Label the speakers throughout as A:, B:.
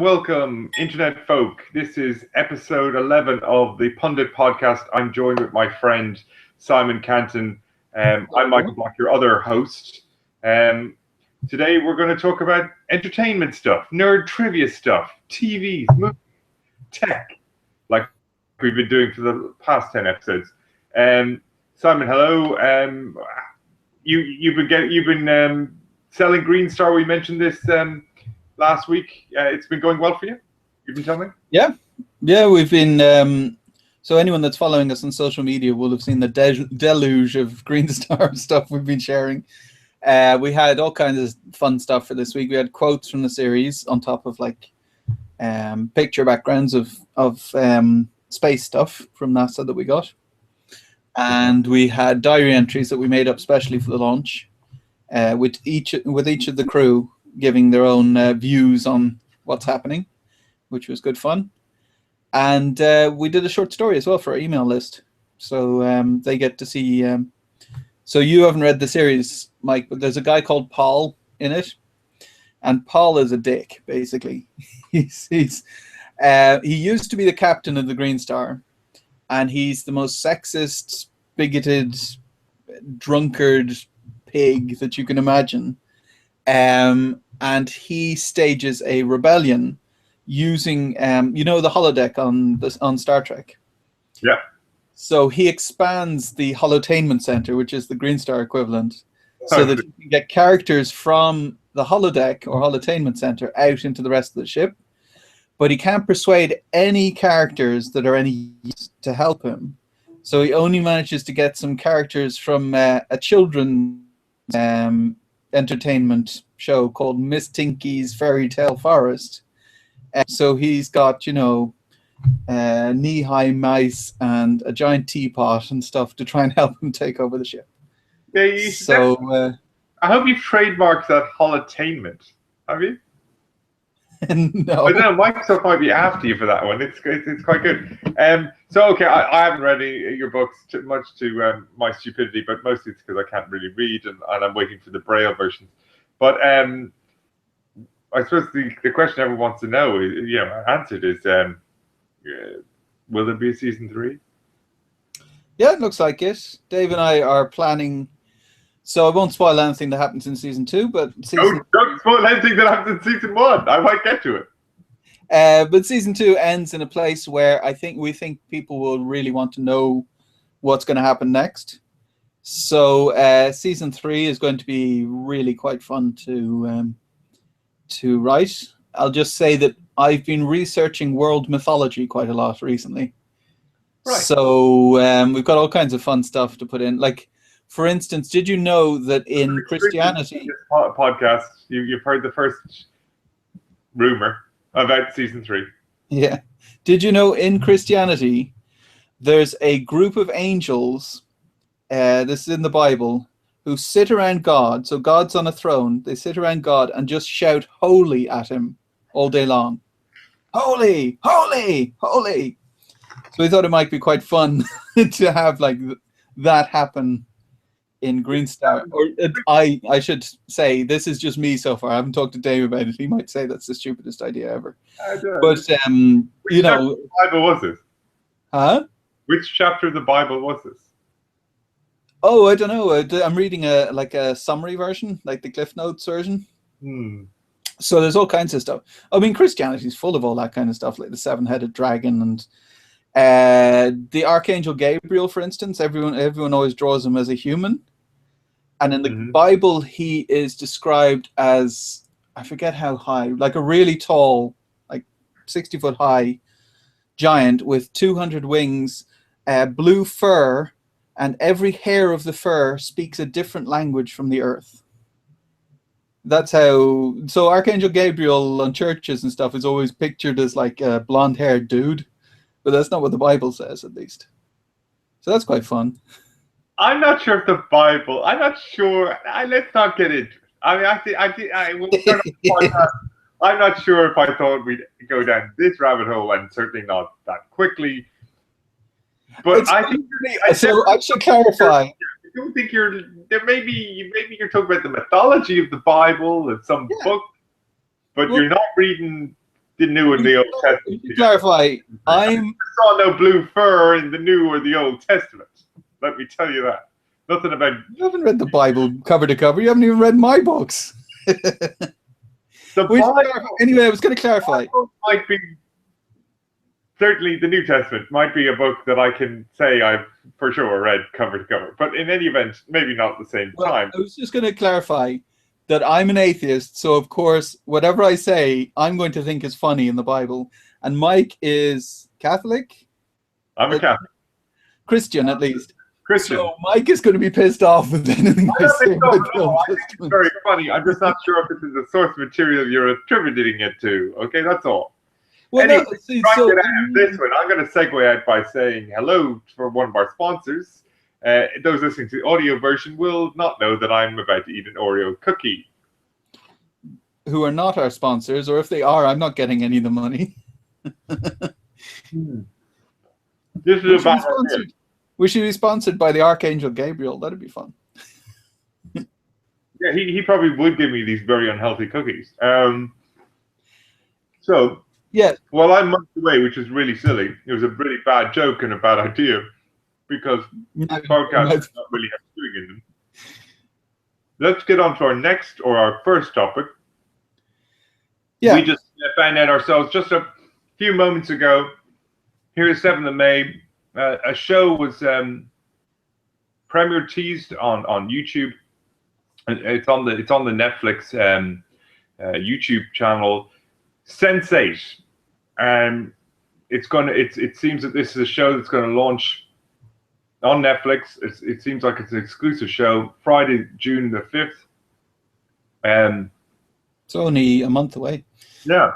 A: Welcome, Internet folk. This is episode 11 of the Pundit podcast. I'm joined with my friend Simon Canton. I'm Michael Block, your other host. Today we're going to talk about entertainment stuff, nerd trivia stuff, TVs, movies, tech, like we've been doing for the past 10 episodes. Simon, hello. You've been selling Green Star. We mentioned this last week. It's been going well for you? You can tell me?
B: Yeah, we've been... so anyone that's following us on social media will have seen the deluge of Green Star stuff we've been sharing. We had all kinds of fun stuff for this week. We had quotes from the series on top of picture backgrounds of space stuff from NASA that we got. And we had diary entries that we made up specially for the launch, with each of the crew giving their own views on what's happening, which was good fun. And we did a short story as well for our email list, so they get to see. So you haven't read the series, Mike, but there's a guy called Paul in it, and Paul is a dick, basically. He used to be the captain of the Green Star, and he's the most sexist, bigoted, drunkard pig that you can imagine. And he stages a rebellion using, the holodeck on Star Trek.
A: Yeah.
B: So he expands the holotainment center, which is the Green Star equivalent, so that he can get characters from the holodeck or holotainment center out into the rest of the ship. But he can't persuade any characters that are any use to help him. So he only manages to get some characters from a children's entertainment show called Miss Tinky's Fairy Tale Forest. So he's got, knee-high mice and a giant teapot and stuff to try and help him take over the ship.
A: Yeah, I hope you've trademarked that holotainment. Have you?
B: No.
A: I don't know, Microsoft might be after you for that one. It's quite good. Okay, I haven't read your books too much to my stupidity, but mostly it's because I can't really read and I'm waiting for the Braille versions. But I suppose the question everyone wants to know, answered is, will there be a season 3?
B: Yeah, it looks like it. Dave and I are planning. So I won't spoil anything that happens in season 2, but
A: don't spoil anything that happens in season 1. I might get to it.
B: But season 2 ends in a place where we think people will really want to know what's going to happen next. So season 3 is going to be really quite fun to write. I'll just say that I've been researching world mythology quite a lot recently. Right. So we've got all kinds of fun stuff to put in. Like, for instance, did you know that in Christianity...
A: This podcast, you've heard the first rumor about season 3.
B: Yeah. Did you know in Christianity, there's a group of angels, this is in the Bible, who sit around God. So God's on a throne. They sit around God and just shout holy at him all day long. Holy, holy, holy. So we thought it might be quite fun to have that happen in Green Star. Or I should say, this is just me so far. I haven't talked to Dave about it. He might say that's the stupidest idea ever. But
A: Which chapter of the Bible was this?
B: Huh?
A: Which chapter of the Bible was this?
B: Oh, I don't know. I'm reading a summary version, like the Cliff Notes version. So there's all kinds of stuff. I mean, Christianity's full of all that kind of stuff, like the 7-headed dragon and the Archangel Gabriel, for instance. Everyone always draws him as a human. And in the Bible, he is described as, I forget how high, like a really tall, like 60-foot high giant with 200 wings, blue fur, and every hair of the fur speaks a different language from the earth. That's how... So Archangel Gabriel on churches and stuff is always pictured as like a blonde-haired dude, but that's not what the Bible says, at least. So that's quite fun.
A: I'm not sure if the Bible... I'm not sure... let's not get into it. I mean, we'll start off the podcast. I'm not sure if I thought we'd go down this rabbit hole, and certainly not that quickly. But I think...
B: So I should clarify.
A: I don't think you're... Maybe you're talking about the mythology of the Bible and some book, but you're not reading the New and the Old Testament.
B: To clarify,
A: I saw no blue fur in the New or the Old Testament. Let me tell you that. Nothing about.
B: You haven't read the Bible cover to cover. You haven't even read my books. Anyway, I was going to clarify.
A: Might be certainly the New Testament might be a book that I can say I've for sure read cover to cover. But in any event, maybe not at the same time.
B: I was just going to clarify that I'm an atheist, so of course, whatever I say, I'm going to think is funny in the Bible. And Mike is Catholic?
A: I'm a Catholic.
B: Christian, at least.
A: Christian.
B: So Mike is going to be pissed off with anything I say.
A: I think it's very funny. I'm just not sure if this is the source material you're attributing it to. Okay, that's all.
B: Well,
A: anyway,
B: no, see,
A: this one, I'm going to segue out by saying hello for one of our sponsors. Those listening to the audio version will not know that I'm about to eat an Oreo cookie.
B: Who are not our sponsors, or if they are, I'm not getting any of the money.
A: This is about
B: we should be sponsored by the Archangel Gabriel. That'd be fun.
A: Yeah, he probably would give me these very unhealthy cookies. So,
B: yeah.
A: While I'm months away, which is really silly, it was a really bad joke and a bad idea because podcasts not really have chewing in them. Let's get on to our next or our first topic.
B: Yeah.
A: We just found out ourselves just a few moments ago. Here is 7th of May. A show was premiere teased on YouTube. It's on the Netflix YouTube channel. Sense8. It seems that this is a show that's going to launch on Netflix. It seems like it's an exclusive show. Friday, June the 5th.
B: It's only a month away.
A: Yeah.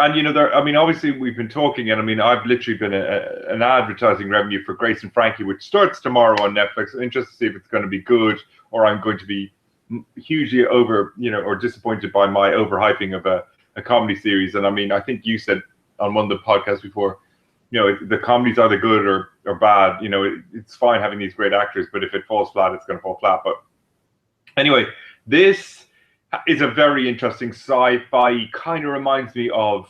A: And, obviously we've been talking, and I've literally been an advertising revenue for Grace and Frankie, which starts tomorrow on Netflix. I'm interested to see if it's going to be good or I'm going to be hugely or disappointed by my overhyping of a comedy series. And I think you said on one of the podcasts before, the comedy's either good or bad. It's fine having these great actors, but if it falls flat, it's going to fall flat. But anyway, this is a very interesting sci-fi. Kind of reminds me of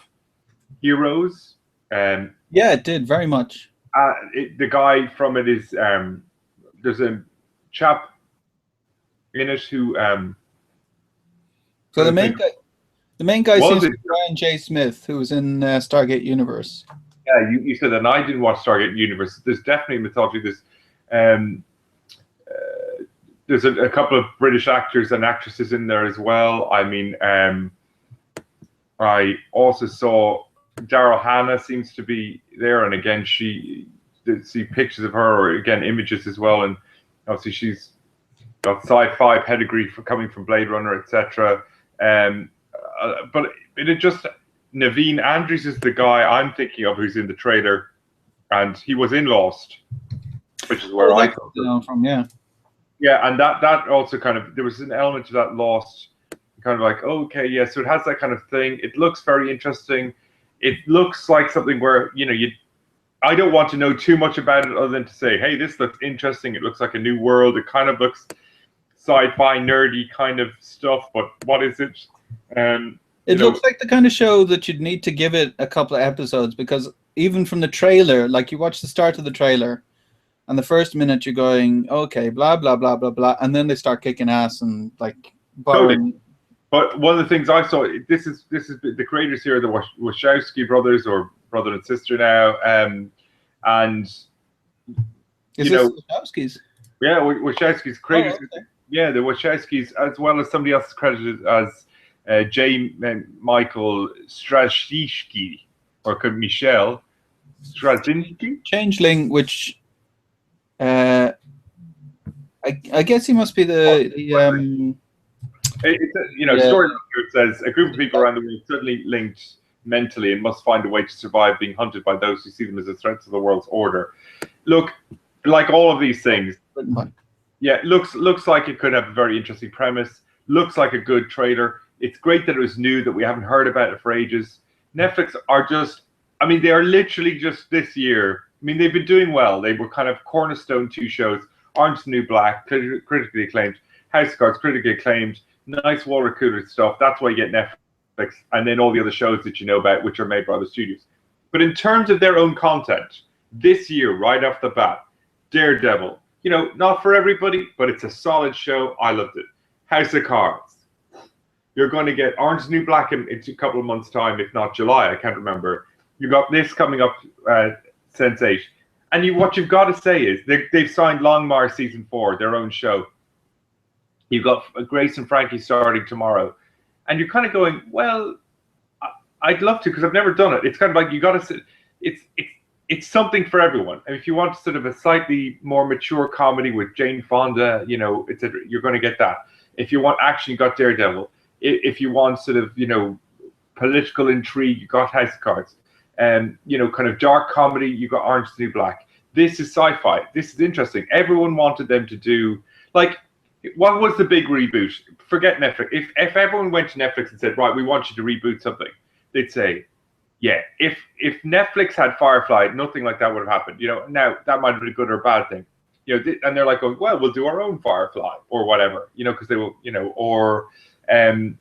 A: Heroes.
B: Yeah, it did very much.
A: The guy from it is there's a chap in it who.
B: So the main guy seems to be Brian J. Smith, who was in Stargate Universe.
A: Yeah, you said that, and I didn't watch Stargate Universe. There's definitely mythology. There's a couple of British actors and actresses in there as well. I also saw Daryl Hannah seems to be there, and again, see pictures of her, or again, images as well, and obviously she's got sci-fi pedigree coming from Blade Runner, etc. But it just Naveen Andrews is the guy I'm thinking of who's in the trailer, and he was in Lost, which is where I
B: come from.
A: Yeah, and that also kind of, there was an element to that Lost, kind of like, okay, yeah, so it has that kind of thing. It looks very interesting. It looks like something where, I don't want to know too much about it other than to say, hey, this looks interesting. It looks like a new world. It kind of looks sci-fi, nerdy kind of stuff, but what is it?
B: It looks like the kind of show that you'd need to give it a couple of episodes, because even from the trailer, like you watch the start of the trailer, and the first minute you're going, okay, blah, blah, blah, blah, blah. And then they start kicking ass and like borrowing.
A: But one of the things I saw, this is the creators here, the Wachowski brothers, or brother and sister now. And,
B: is this Wachowskis?
A: Yeah, Wachowski's creators.
B: Oh, okay.
A: Yeah, the Wachowskis, as well as somebody else credited as J. Michael Straczynski, or could Michelle Straczynski?
B: Changeling, which I guess he must be the
A: story says a group of people around the world suddenly linked mentally and must find a way to survive being hunted by those who see them as a threat to the world's order. Look, like all of these things, yeah, looks like it could have a very interesting premise. Looks like a good trailer. It's great that it was new, that we haven't heard about it for ages. Netflix are just, they are literally just this year. They've been doing well. They were kind of cornerstone 2 shows. Orange is the New Black, critically acclaimed. House of Cards, critically acclaimed. Nice water cooler stuff. That's why you get Netflix Netflix, and then all the other shows that you know about, which are made by other studios. But in terms of their own content, this year, right off the bat, Daredevil, you know, not for everybody, but it's a solid show. I loved it. House of Cards. You're going to get Orange is the New Black in a couple of months' time, if not July. I can't remember. You got this coming up, Sense8. And what you've got to say is they've signed Longmire season 4, their own show. You've got Grace and Frankie starting tomorrow. And you're kind of going, well, I'd love to, because I've never done it. It's kind of like you got to. It's something for everyone. And if you want sort of a slightly more mature comedy with Jane Fonda, you know, you're going to get that. If you want action, you got Daredevil. If you want sort of, you know, political intrigue, you got House of Cards. You know, kind of dark comedy, you got Orange is the New Black. This is sci-fi. This is interesting. Everyone wanted them to do, like, what was the big reboot? Forget Netflix. If everyone went to Netflix and said, right, we want you to reboot something, they'd say, yeah. If Netflix had Firefly, nothing like that would have happened. You know, now that might have been a good or a bad thing. You know, and they're like, going, well, we'll do our own Firefly or whatever. You know, because they will, you know, or you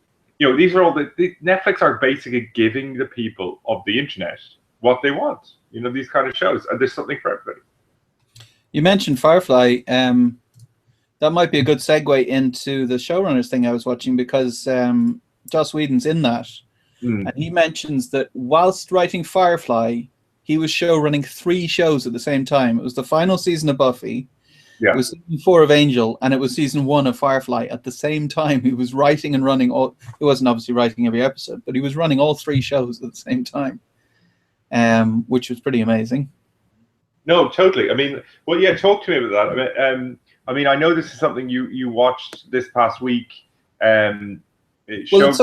A: know, these are all the Netflix are basically giving the people of the internet what they want. You know, these kind of shows, and there's something for everybody. You
B: mentioned Firefly. That might be a good segue into the showrunners thing I was watching, because Joss Whedon's in that. And he mentions that whilst writing Firefly, he was showrunning 3 shows at the same time. It was the final season of Buffy, it was season 4 of Angel, and it was season 1 of Firefly. At the same time, he was writing and running all. He wasn't obviously writing every episode, but he was running all 3 shows at the same time, which was pretty amazing.
A: No, totally. I mean, well, yeah, talk to me about that. I mean, I know this is something you watched this past week.
B: Well, it's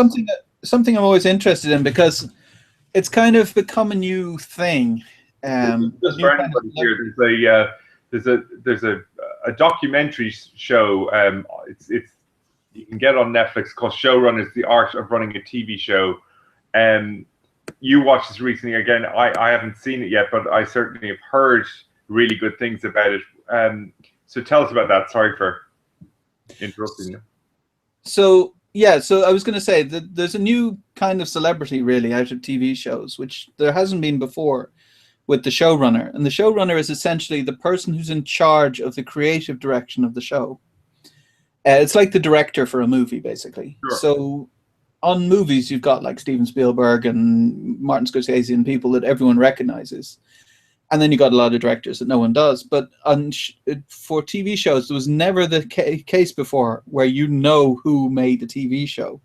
B: something I'm always interested in, because it's kind of become a new thing.
A: Just for anybody here, there's a documentary show. It's you can get on Netflix called Showrunners: The Art of Running a TV Show. You watched this recently. Again, I haven't seen it yet, but I certainly have heard really good things about it. So tell us about that. Sorry for interrupting you.
B: So I was going to say that there's a new kind of celebrity really out of TV shows, which there hasn't been before, with the showrunner. And the showrunner is essentially the person who's in charge of the creative direction of the show. It's like the director for a movie, basically. Sure. So on movies, you've got like Steven Spielberg and Martin Scorsese and people that everyone recognizes. And then you got a lot of directors that no one does. But for TV shows, there was never the case before where you know who made the TV show.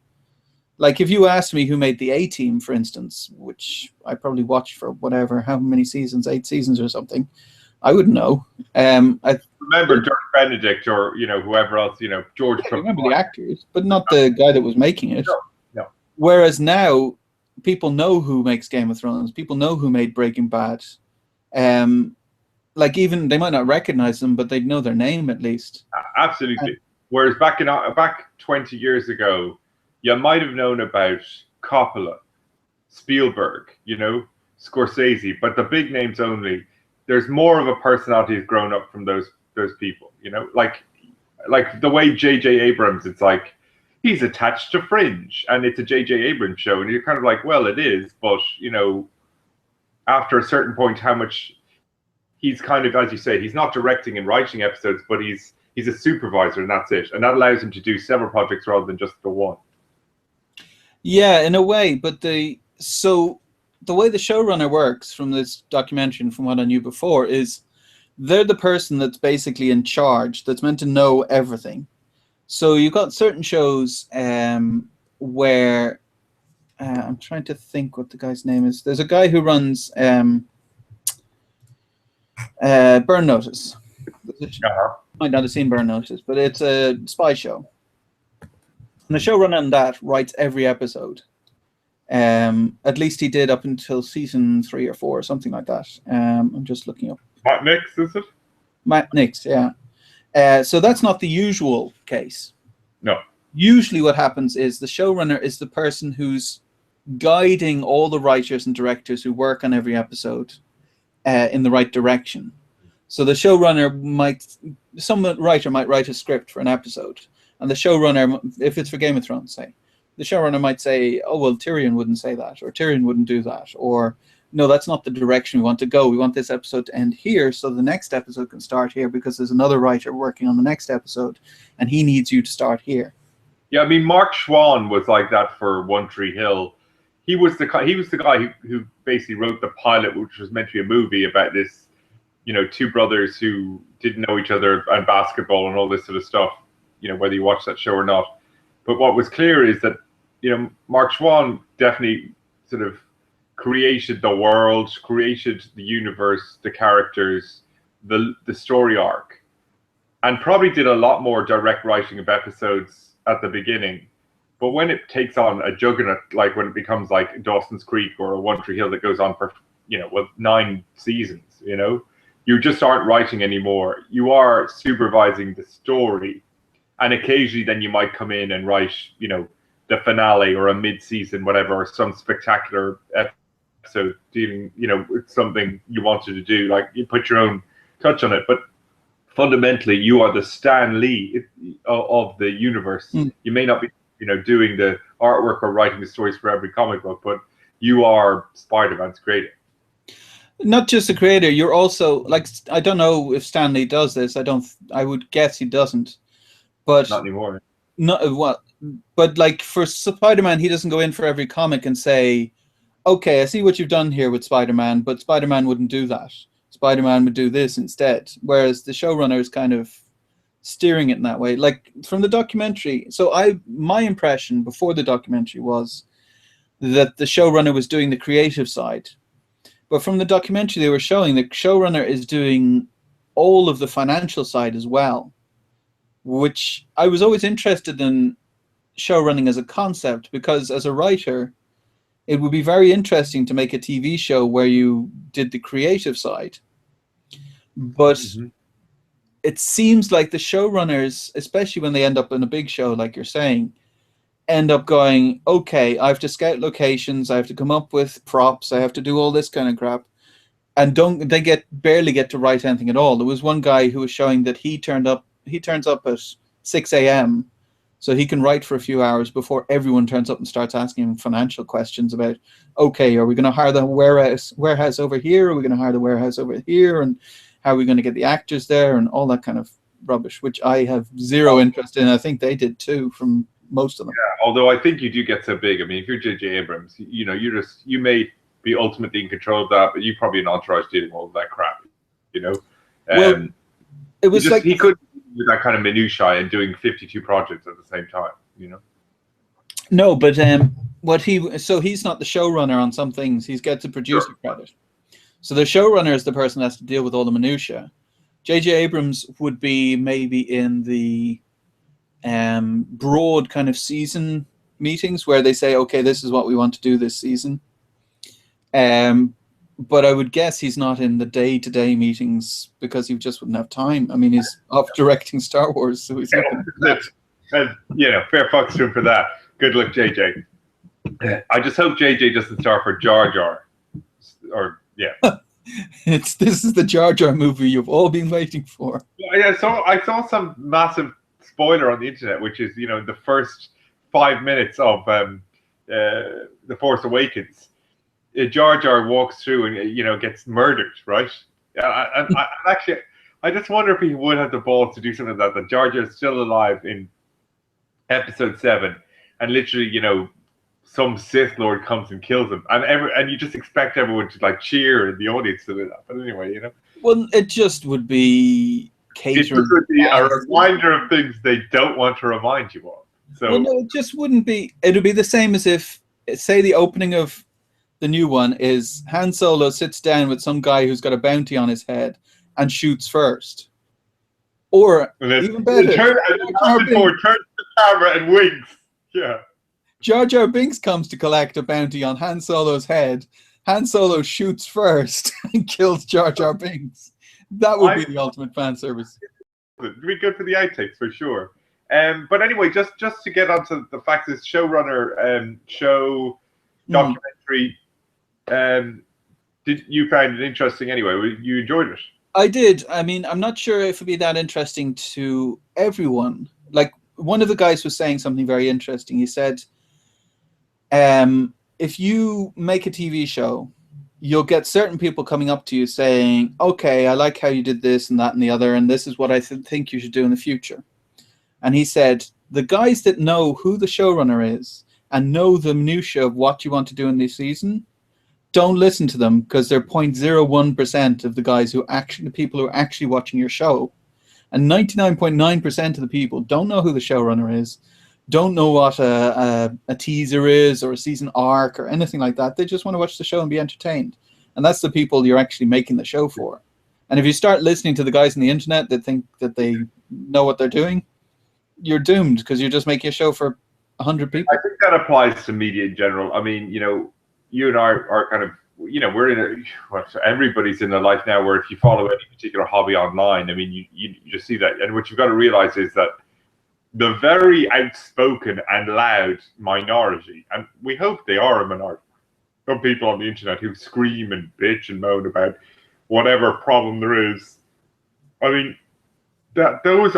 B: Like if you asked me who made the A-Team, for instance, which I probably watched for whatever, how many seasons, 8 seasons or something, I wouldn't know. I
A: remember Dirk Benedict or, you know, whoever else, you know, George.
B: I remember the actors, but not the guy that was making it.
A: No.
B: Whereas now, people know who makes Game of Thrones. People know who made Breaking Bad. Like even they might not recognize them, but they'd know their name at least.
A: Absolutely. Whereas back 20 years ago, you might have known about Coppola, Spielberg, you know, Scorsese, but the big names only. There's more of a personality has grown up from those people, you know, like the way J.J. Abrams. It's like he's attached to Fringe, and it's a J.J. Abrams show, and you're kind of like, well, it is, but you know, after a certain point, how much he's kind of, as you say, he's not directing and writing episodes, but he's a supervisor, and that's it, and that allows him to do several projects rather than just the one. Yeah,
B: in a way, but the way the showrunner works from this documentary and from what I knew before is they're the person that's basically in charge, that's meant to know everything. So you've got certain shows where I'm trying to think what the guy's name is. There's a guy who runs Burn Notice. Might not have seen Burn Notice, but it's a spy show. And the showrunner on that writes every episode. At least he did up until season 3 or 4 or something like that. I'm just looking up.
A: Matt Nix, is it?
B: Matt Nix, yeah. So that's not the usual case.
A: No.
B: Usually what happens is the showrunner is the person who's guiding all the writers and directors who work on every episode in the right direction. So the showrunner some writer might write a script for an episode, and the showrunner, if it's for Game of Thrones, say, the showrunner might say, oh, well, Tyrion wouldn't say that, or Tyrion wouldn't do that, or no, that's not the direction we want to go. We want this episode to end here so the next episode can start here because there's another writer working on the next episode and he needs you to start here.
A: Yeah, I mean, Mark Schwann was like that for One Tree Hill. He was the guy who basically wrote the pilot, which was meant to be a movie about this, two brothers who didn't know each other and basketball and all this sort of stuff, whether you watch that show or not. But what was clear is that, Mark Schwann definitely sort of created the world, created the universe, the characters, the story arc, and probably did a lot more direct writing of episodes at the beginning. But when it takes on a juggernaut, like when it becomes like Dawson's Creek or a One Tree Hill that goes on for 9 seasons, you just aren't writing anymore. You are supervising the story, and occasionally then you might come in and write the finale or a mid-season whatever, or some spectacular episode dealing with something you wanted to do, like you put your own touch on it. But fundamentally, you are the Stan Lee of the universe. You may not be, doing the artwork or writing the stories for every comic book, but you are Spider-Man's creator.
B: Not just a creator, you're also, like, I don't know if Stan Lee does this. I would guess he doesn't. But
A: not anymore.
B: But like for Spider-Man, he doesn't go in for every comic and say, okay, I see what you've done here with Spider-Man, but Spider-Man wouldn't do that. Spider-Man would do this instead. Whereas the showrunner is kind of steering it in that way. Like from the documentary, so my impression before the documentary was that the showrunner was doing the creative side. But from the documentary, they were showing the showrunner is doing all of the financial side as well, which I was always interested in showrunning as a concept, because as a writer, it would be very interesting to make a TV show where you did the creative side. But it seems like the showrunners, especially when they end up in a big show, like you're saying, end up going, okay, I have to scout locations, I have to come up with props, I have to do all this kind of crap, and barely get to write anything at all. There was one guy who was showing that he turns up at 6 a.m. so he can write for a few hours before everyone turns up and starts asking him financial questions about, okay, are we going to hire the warehouse over here? Are we going to hire the warehouse over here? And how are we going to get the actors there? And all that kind of rubbish, which I have zero interest in. I think they did too, from most of them.
A: Yeah, although I think you do get so big. I mean, if you're J.J. Abrams, you may be ultimately in control of that, but you probably an entourage dealing with all that crap,
B: Well, it was
A: he could do that kind of minutiae and doing 52 projects at the same time,
B: No, but he's not the showrunner on some things. He gets a producer credit. So the showrunner is the person that has to deal with all the minutiae. J.J. Abrams would be maybe in the broad kind of season meetings where they say, okay, this is what we want to do this season. But I would guess he's not in the day-to-day meetings because he just wouldn't have time. I mean, he's off directing Star Wars, so he's
A: fair fucks to him for that. Good luck, JJ. I just hope JJ doesn't star for Jar Jar.
B: This is the Jar Jar movie you've all been waiting for.
A: Yeah, so I saw some massive spoiler on the internet, which is the first 5 minutes of The Force Awakens. Jar Jar walks through and gets murdered, right? And actually, I just wonder if he would have the balls to do something like that. That Jar Jar is still alive in Episode 7, and literally, some Sith Lord comes and kills him, and you just expect everyone to like cheer in the audience to do that. But anyway,
B: Well, it just would be catering.
A: It would be a reminder of things they don't want to remind you of. So,
B: well, no, it just wouldn't be. It would be the same as if, say, the opening of the new one is Han Solo sits down with some guy who's got a bounty on his head and shoots first. Or even better,
A: turns the camera and winks. Yeah.
B: Jar Jar Binks comes to collect a bounty on Han Solo's head. Han Solo shoots first and kills Jar Jar Binks. That would be the ultimate fan service.
A: It'd be good for the outtakes for sure. But anyway, just to get onto the fact, this showrunner show documentary. Did you find it interesting anyway? You enjoyed it?
B: I did. I mean, I'm not sure if it'd be that interesting to everyone. Like, one of the guys was saying something very interesting. He said, if you make a TV show, you'll get certain people coming up to you saying, okay, I like how you did this and that and the other, and this is what I think you should do in the future. And he said, the guys that know who the showrunner is and know the minutiae of what you want to do in this season, don't listen to them, because they're 0.01% of the guys who actually, the people who are actually watching your show. And 99.9% of the people don't know who the showrunner is, don't know what a teaser is or a season arc or anything like that. They just want to watch the show and be entertained. And that's the people you're actually making the show for. And if you start listening to the guys on the internet that think that they know what they're doing, you're doomed, because you're just making a show for 100 people.
A: I think that applies to media in general. I mean, you know, you and I are kind of, you know, we're in everybody's in a life now where if you follow any particular hobby online, I mean, you just see that. And what you've got to realize is that the very outspoken and loud minority, and we hope they are a minority, some people on the internet who scream and bitch and moan about whatever problem there is. I mean, that those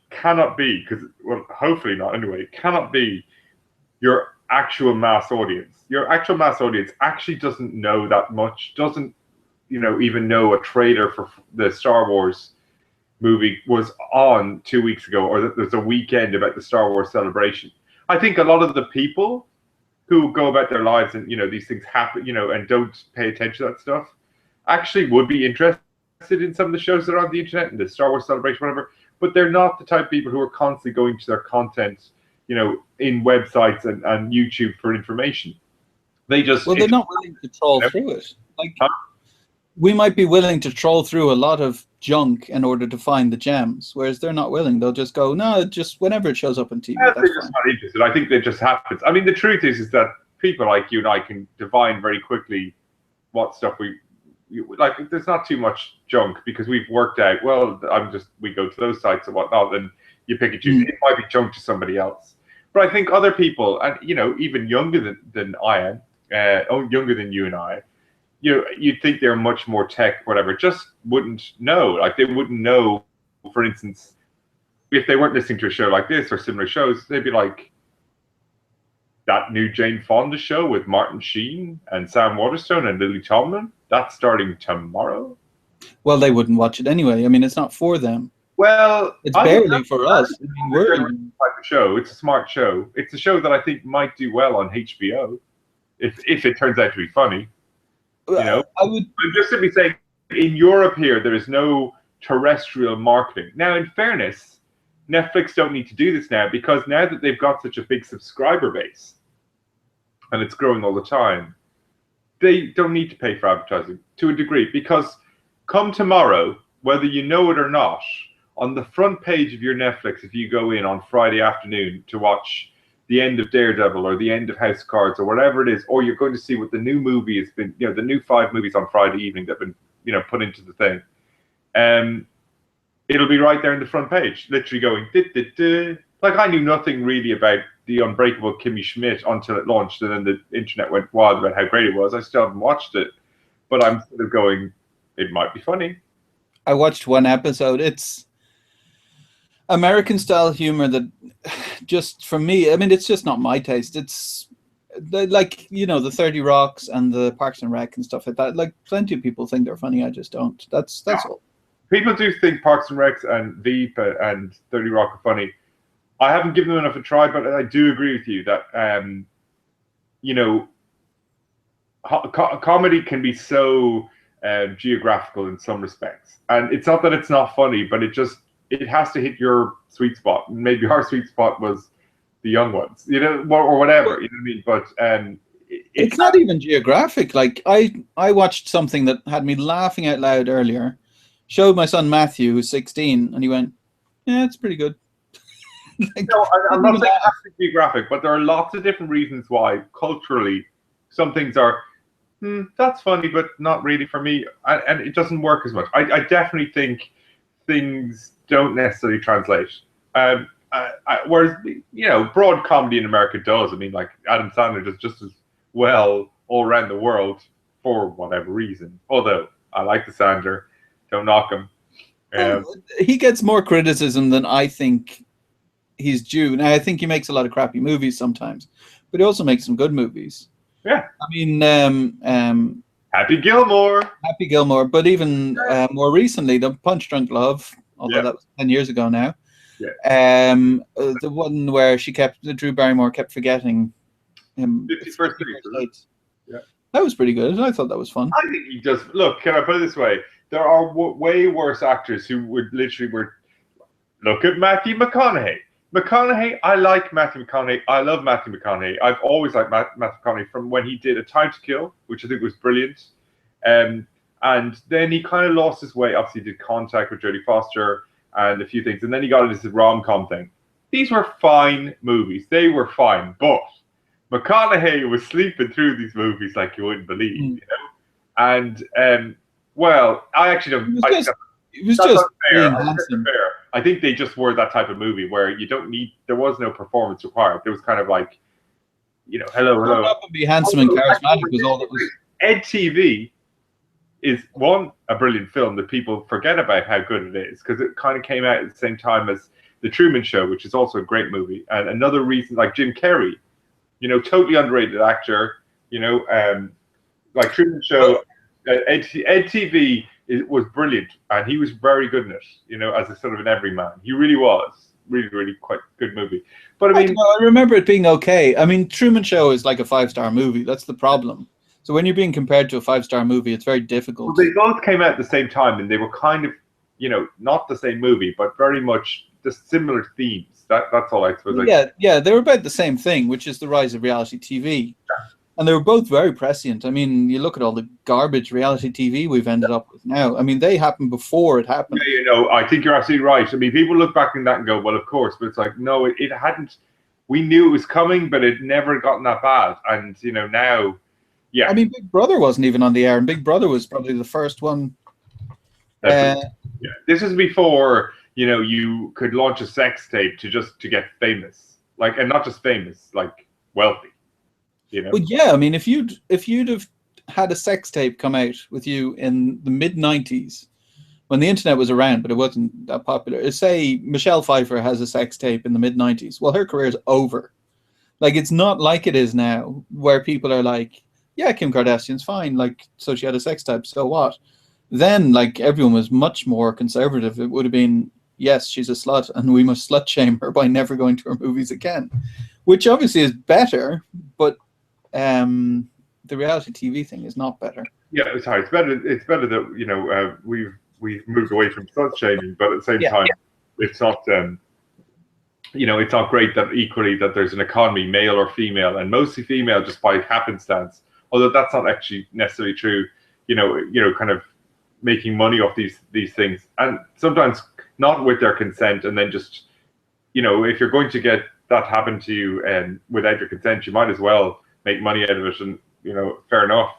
A: cannot be, because, well, hopefully not anyway, cannot be your actual mass audience. Your actual mass audience actually doesn't know that much, doesn't, you know, even know a trailer for the Star Wars movie was on 2 weeks ago, or that there's a weekend about the Star Wars celebration. I think a lot of the people who go about their lives and, you know, these things happen, you know, and don't pay attention to that stuff, actually would be interested in some of the shows that are on the internet and the Star Wars celebration, whatever, but they're not the type of people who are constantly going to their content, you know, in websites and YouTube for information. They just...
B: Well, they're not willing to troll through it. Like, we might be willing to troll through a lot of junk in order to find the gems, whereas they're not willing. They'll just go, no, just whenever it shows up on TV.
A: Yeah, they're just not interested. I think that just happens. I mean, the truth is that people like you and I can divine very quickly what stuff we like. There's not too much junk because we've worked out, well, we go to those sites and whatnot, and you pick and choose. It might be junk to somebody else. But I think other people, and, you know, even younger than I am, younger than you and I, you know, you'd think they're much more tech, whatever, just wouldn't know. Like, they wouldn't know, for instance, if they weren't listening to a show like this or similar shows, they'd be like, that new Jane Fonda show with Martin Sheen and Sam Waterston and Lily Tomlin, that's starting tomorrow.
B: Well, they wouldn't watch it anyway. I mean, it's not for them.
A: Well,
B: it's barely for us. I mean,
A: we're a type of show. It's a smart show. It's a show that I think might do well on HBO, if it turns out to be funny. You know, I'm just simply saying, in Europe here, there is no terrestrial marketing. Now, in fairness, Netflix don't need to do this now, because now that they've got such a big subscriber base, and it's growing all the time, they don't need to pay for advertising to a degree, because come tomorrow, whether you know it or not, on the front page of your Netflix, if you go in on Friday afternoon to watch the end of Daredevil or the end of House of Cards or whatever it is, or you're going to see what the new movie has been, you know, the new 5 movies on Friday evening that have been, you know, put into the thing. It'll be right there in the front page, literally going, like, I knew nothing really about the Unbreakable Kimmy Schmidt until it launched, and then the internet went wild about how great it was. I still haven't watched it, but I'm sort of going, it might be funny.
B: I watched one episode. It's American style humor that just, for me, I mean, it's just not my taste. It's like, you know, the 30 Rocks and the Parks and Rec and stuff like that. Like, plenty of people think they're funny. I just don't. That's all.
A: People do think Parks and Recs and Veep and 30 Rock are funny. I haven't given them enough a try, but I do agree with you that, you know, comedy can be so geographical in some respects. And it's not that it's not funny, but it has to hit your sweet spot. Maybe our sweet spot was the young ones, you know, or whatever, you know what I mean? But
B: it's not even geographic. Like, I watched something that had me laughing out loud earlier, showed my son Matthew, who's 16, and he went, yeah, it's pretty good.
A: Like, no, I'm not saying it has to be geographic, but there are lots of different reasons why culturally some things are, that's funny, but not really for me, and it doesn't work as much. I definitely think things don't necessarily translate. Whereas, you know, broad comedy in America does. I mean, like, Adam Sandler does just as well all around the world for whatever reason. Although I like the Sandler, don't knock him.
B: He gets more criticism than I think he's due. Now, I think he makes a lot of crappy movies sometimes, but he also makes some good movies.
A: Yeah.
B: I mean,
A: Happy Gilmore.
B: Happy Gilmore, but even more recently, the Punch Drunk Love, although that was 10 years ago now.
A: Yeah.
B: The one where Drew Barrymore kept forgetting him.
A: 51st Dates. Yeah.
B: That was pretty good. I thought that was fun.
A: I think he does. Look, can I put it this way? There are way worse actors who would literally look at Matthew McConaughey. I like Matthew McConaughey. I love Matthew McConaughey. I've always liked Matthew McConaughey from when he did A Time to Kill, which I think was brilliant. And then he kind of lost his way. Obviously, he did Contact with Jodie Foster and a few things. And then he got into this rom-com thing. These were fine movies. They were fine. But McConaughey was sleeping through these movies like you wouldn't believe, you know? And, well, I actually don't...
B: It was just
A: fair. I think they just were that type of movie where there was no performance required. There was kind of like, you know, hello.
B: Probably handsome and charismatic was all that was.
A: Ed TV is a brilliant film that people forget about how good it is because it kind of came out at the same time as The Truman Show, which is also a great movie. And another reason, like Jim Carrey, you know, totally underrated actor, you know, like Truman Show, Ed TV. It was brilliant, and he was very good in it, you know, as a sort of an everyman. He really was. Really quite good movie. But I mean...
B: I remember it being okay. I mean, Truman Show is like a 5-star movie. That's the problem. So when you're being compared to a 5-star movie, it's very difficult.
A: Well, they both came out at the same time, and they were kind of, you know, not the same movie, but very much the similar themes. That's all I suppose.
B: Yeah, they were about the same thing, which is the rise of reality TV. Yeah. And they were both very prescient. I mean, you look at all the garbage reality TV we've ended up with now. I mean, they happened before it happened.
A: Yeah, you know, I think you're absolutely right. I mean, people look back in that and go, well, of course. But it's like, no, it hadn't. We knew it was coming, but it never gotten that bad. And, you know, now, yeah.
B: I mean, Big Brother wasn't even on the air. And Big Brother was probably the first one.
A: Yeah. This is before, you know, you could launch a sex tape to get famous. Like, and not just famous, like wealthy. You know?
B: Well, yeah, I mean, if you'd have had a sex tape come out with you in the mid-90s, when the internet was around, but it wasn't that popular. Say Michelle Pfeiffer has a sex tape in the mid-90s. Well, her career's over. Like, it's not like it is now, where people are like, yeah, Kim Kardashian's fine. Like, so she had a sex tape, so what? Then, like, everyone was much more conservative. It would have been, yes, she's a slut, and we must slut shame her by never going to her movies again. Which obviously is better, but the reality TV thing is not better.
A: Yeah, sorry. It's better that, you know, we've moved away from slut shaming, but at the same time, it's not. You know, it's not great that equally that there's an economy, male or female, and mostly female just by happenstance. Although that's not actually necessarily true. You know, kind of making money off these things, and sometimes not with their consent, and then just, you know, if you're going to get that happen to you and without your consent, you might as well make money out of it, and, you know, fair enough.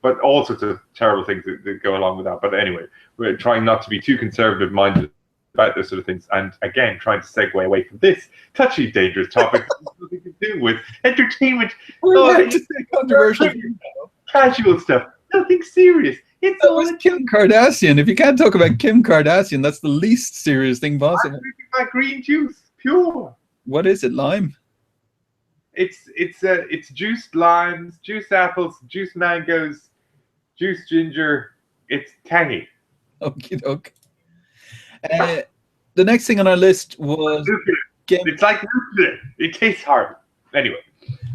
A: But all sorts of terrible things that go along with that. But anyway, we're trying not to be too conservative minded about those sort of things, and again, trying to segue away from this touchy, dangerous topic that has nothing to do with entertainment.
B: Controversial,
A: casual stuff, nothing serious. It's all
B: Kim Kardashian. If you can't talk about Kim Kardashian, that's the least serious thing possible.
A: I'm drinking my green juice, pure.
B: What is it? Lime?
A: It's juiced limes, juiced apples, juiced mangoes, juiced ginger. It's tangy.
B: Okie doke. The next thing on our list was
A: it's like nuclear. It tastes hard. Anyway.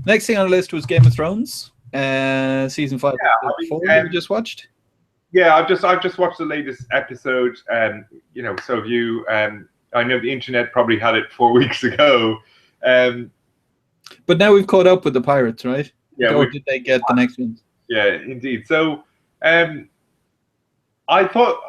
B: Next thing on the list was Game of Thrones, season 5. Yeah, you just watched.
A: Yeah, I've just watched the latest episode. You know, so have you. I know the internet probably had it 4 weeks ago.
B: But now we've caught up with the pirates, right?
A: Yeah.
B: Or did they get the next one?
A: Yeah, indeed. So, I thought,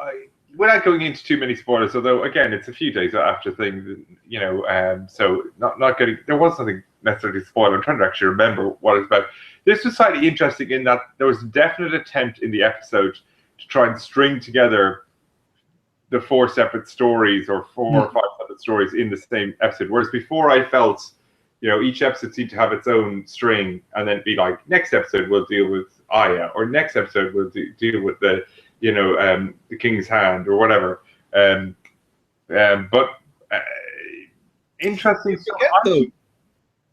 A: without going into too many spoilers, although again it's a few days after things, you know, so not getting, there was nothing necessarily spoiled. I'm trying to actually remember what it's about. This was slightly interesting in that there was a definite attempt in the episode to try and string together the 4 separate stories or 4 or 5 separate stories in the same episode. Whereas before I felt, you know, each episode seemed to have its own string, and then be like, next episode we'll deal with Aya, or next episode we'll deal with the, you know, the King's Hand or whatever. But interesting.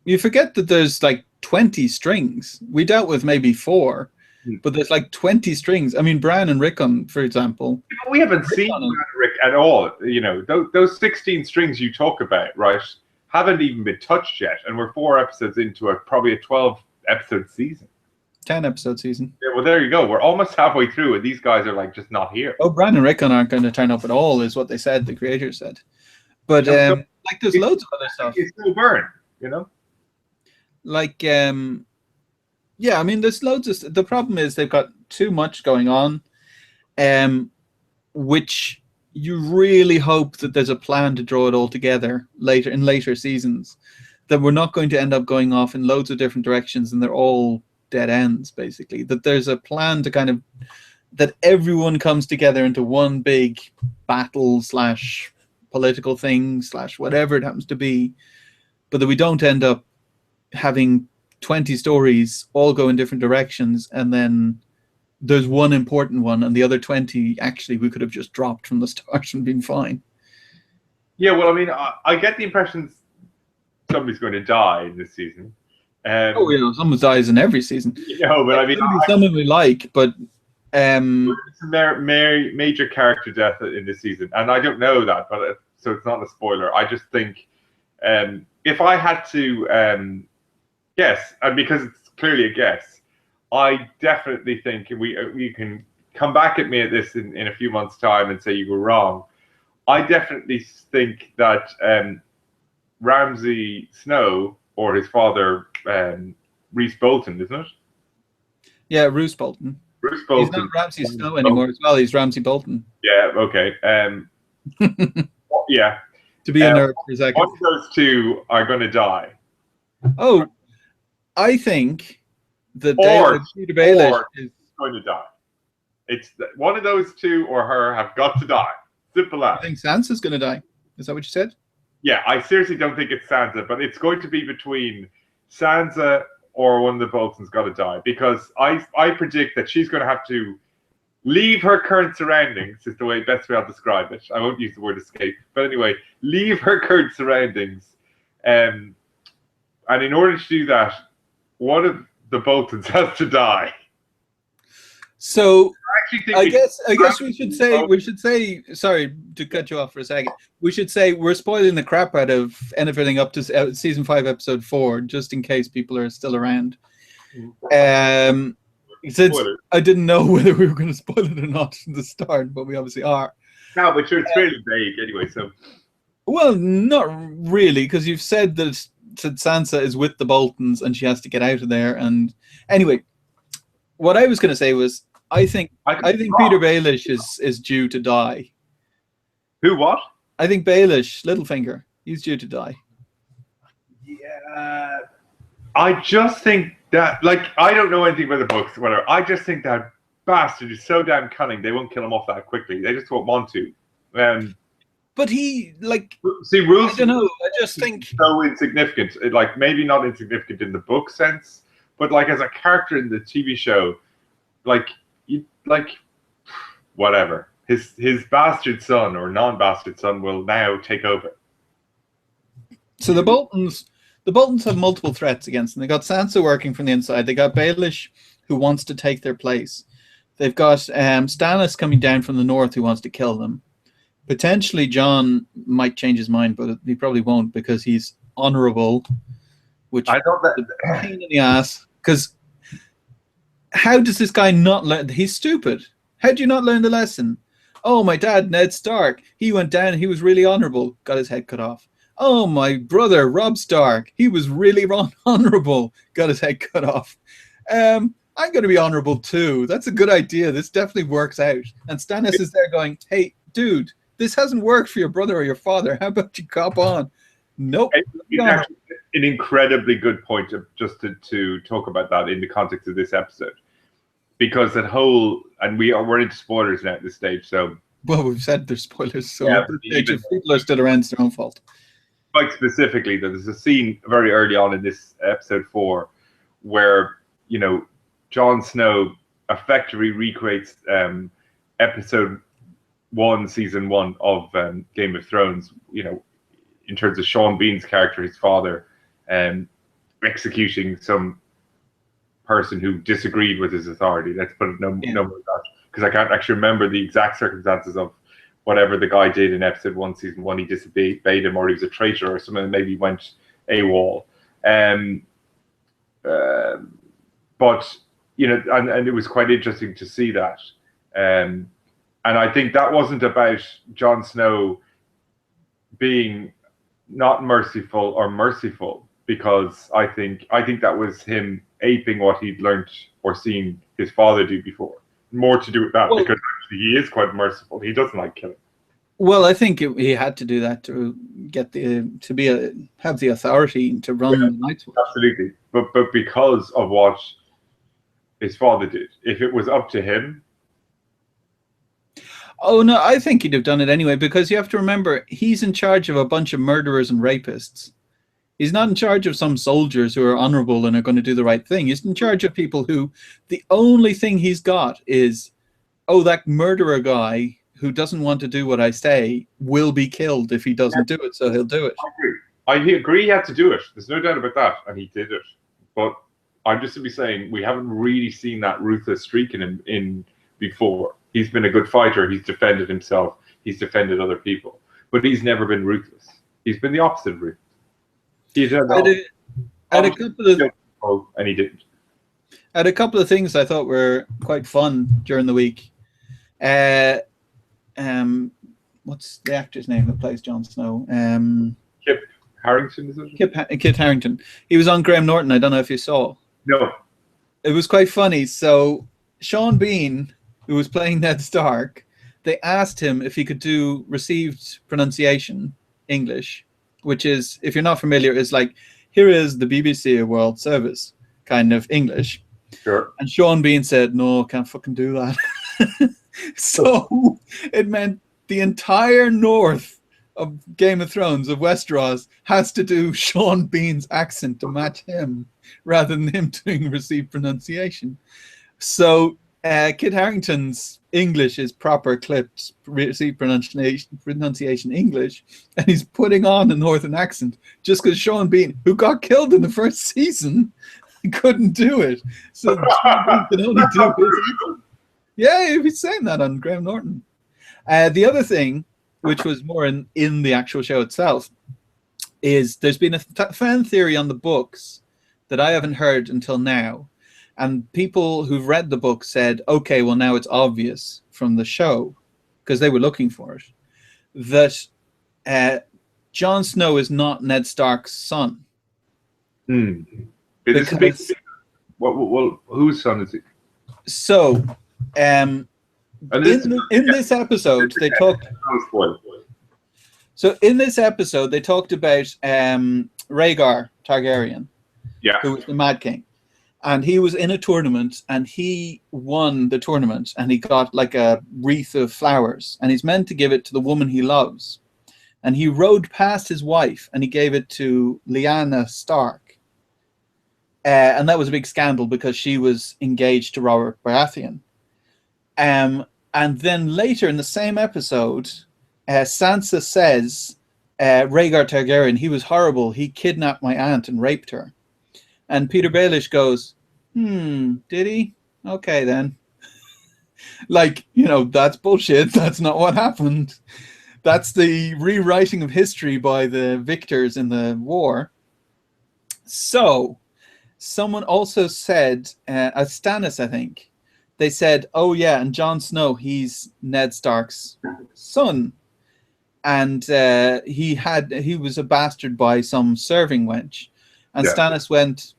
B: you forget that there's like 20 strings. We dealt with maybe 4, but there's like 20 strings. I mean, Bran and Rickon, for example.
A: We haven't seen Rick at all. You know, those 16 strings you talk about, right, haven't even been touched yet, and we're 4 episodes into probably a 12-episode season.
B: 10-episode season.
A: Yeah, well, there you go. We're almost halfway through, and these guys are like just not here.
B: Oh, Bran and Rickon aren't going to turn up at all, is what they said. The creators said. But like, there's loads of other stuff.
A: It's still burn, you know.
B: Like, yeah, I mean, there's loads of. The problem is they've got too much going on, which you really hope that there's a plan to draw it all together in later seasons. That we're not going to end up going off in loads of different directions, and they're all dead ends, basically. That there's a plan to kind of that everyone comes together into one big battle / political thing / whatever it happens to be, but that we don't end up having 20 stories all go in different directions, and then there's one important one, and the other 20 actually we could have just dropped from the start and been fine.
A: Yeah, well, I mean, I get the impression somebody's going to die in this season.
B: Oh, yeah, someone dies in every season.
A: No, but I mean,
B: someone we like, but
A: it's a major character death in this season, and I don't know that, but so it's not a spoiler. I just think if I had to guess, and because it's clearly a guess, I definitely think we can come back at me at this in a few months' time and say you were wrong. I definitely think that Ramsay Snow, or his father, Roose Bolton, isn't it?
B: Yeah, Roose Bolton.
A: Roose Bolton.
B: He's not Ramsay Snow anymore as well. He's Ramsay Bolton.
A: Yeah, okay. Yeah.
B: To be a nerd for a second.
A: One of those two are going to die.
B: Oh, I think that Peter Baelish is
A: going to die. It's one of those two or her have got to die. Simple as.
B: I think Sansa's going to die. Is that what you said?
A: Yeah, I seriously don't think it's Sansa, but it's going to be between Sansa or one of the Boltons got to die, because I predict that she's going to have to leave her current surroundings, is the best way I'll describe it. I won't use the word escape, but anyway, leave her current surroundings. And in order to do that, one of the Boltons has to die.
B: So I guess we should say sorry to cut you off for a second. We should say we're spoiling the crap out of anything up to season 5, episode 4, just in case people are still around. Since I didn't know whether we were going to spoil it or not from the start, but we obviously are.
A: No, but sure, it's fairly vague anyway. So,
B: well, not really, because you've said that Sansa is with the Boltons and she has to get out of there. And anyway, what I was going to say was, I think Peter Baelish is due to die.
A: Who? What?
B: I think Baelish, Littlefinger, he's due to die.
A: Yeah, I just think that, like, I don't know anything about the books, whatever. I just think that bastard is so damn cunning. They won't kill him off that quickly. They just won't want to.
B: But he, like,
A: see, Roose,
B: I don't know. I just think
A: so insignificant. Like, maybe not insignificant in the book sense, but like as a character in the TV show, like whatever. His bastard son or non-bastard son will now take over.
B: So the Boltons have multiple threats against them. They got Sansa working from the inside. They got Baelish, who wants to take their place. They've got Stannis coming down from the north, who wants to kill them. Potentially Jon might change his mind, but he probably won't, because he's honorable, which I thought that a pain in the ass. Because how does this guy not learn? He's stupid. How do you not learn the lesson? Oh, my dad, Ned Stark, he went down and he was really honorable, got his head cut off. Oh, my brother, Robb Stark, he was really honorable, got his head cut off. I'm going to be honorable too. That's a good idea. This definitely works out. And Stannis is there going, hey, dude, this hasn't worked for your brother or your father. How about you cop on? Nope.
A: It's actually an incredibly good point just to talk about that in the context of this episode. Because that whole, and we're into spoilers now at this stage, so.
B: Well, we've said there's spoilers, so
A: yeah,
B: if people are still around, it's their own fault.
A: Quite specifically, there's a scene very early on in this episode 4 where, you know, Jon Snow effectively recreates episode 1, season 1 of Game of Thrones, you know, in terms of Sean Bean's character, his father, executing some person who disagreed with his authority. Let's put it no more than that, because I can't actually remember the exact circumstances of whatever the guy did in episode 1, season 1. He disobeyed him, or he was a traitor or something, and maybe he went AWOL. But and it was quite interesting to see that. And I think that wasn't about Jon Snow being not merciful or merciful, because I think that was him aping what he'd learned or seen his father do before. More to do with that, because actually he is quite merciful. He doesn't like killing.
B: Well, I think he had to do that to get have the authority to run the Night's Watch.
A: Absolutely, but because of what his father did, if it was up to him.
B: Oh no, I think he'd have done it anyway, because you have to remember, he's in charge of a bunch of murderers and rapists. He's not in charge of some soldiers who are honorable and are going to do the right thing. He's in charge of people who the only thing he's got is, oh, that murderer guy who doesn't want to do what I say will be killed if he doesn't do it, so he'll do it.
A: I agree he had to do it. There's no doubt about that, and he did it. But I'm just simply saying, we haven't really seen that ruthless streak in him before. He's been a good fighter. He's defended himself. He's defended other people. But he's never been ruthless. He's been the opposite of ruthless. He's had
B: a couple of,
A: and he didn't.
B: I had a couple of things I thought were quite fun during the week. What's the actor's name that plays Jon Snow?
A: Kit Harington, is it?
B: Kit Harington. He was on Graham Norton. I don't know if you saw.
A: No.
B: It was quite funny. So Sean Bean, who was playing Ned Stark, they asked him if he could do received pronunciation English, which is, if you're not familiar, is like, here is the BBC World Service kind of English.
A: Sure.
B: And Sean Bean said, no, can't fucking do that. So it meant the entire north of Game of Thrones, of Westeros, has to do Sean Bean's accent to match him, rather than him doing received pronunciation. So Kit Harington's English is proper clipped received pronunciation English, and he's putting on a northern accent just because Sean Bean, who got killed in the first season, couldn't do it. So Sean Bean can only do his accent. Yeah, he was saying that on Graham Norton. The other thing, which was more in the actual show itself, is there's been a fan theory on the books that I haven't heard until now. And people who've read the book said, okay, well, now it's obvious from the show, because they were looking for it, that Jon Snow is not Ned Stark's son.
A: Because, well, whose son is he? So,
B: in this episode, they talked. So in this episode, they talked about Rhaegar Targaryen, who was the Mad King, and he was in a tournament, and he won the tournament, and he got like a wreath of flowers, and he's meant to give it to the woman he loves, and he rode past his wife, and he gave it to Lyanna Stark, and that was a big scandal because she was engaged to Robert Baratheon. And then later in the same episode, Sansa says, Rhaegar Targaryen, he was horrible. He kidnapped my aunt and raped her. And Peter Baelish goes, did he? Okay, then. Like, that's bullshit. That's not what happened. That's the rewriting of history by the victors in the war. So, someone also said, Stannis, I think, they said, oh yeah, and Jon Snow, he's Ned Stark's son. And he was a bastard by some serving wench. And Stannis went,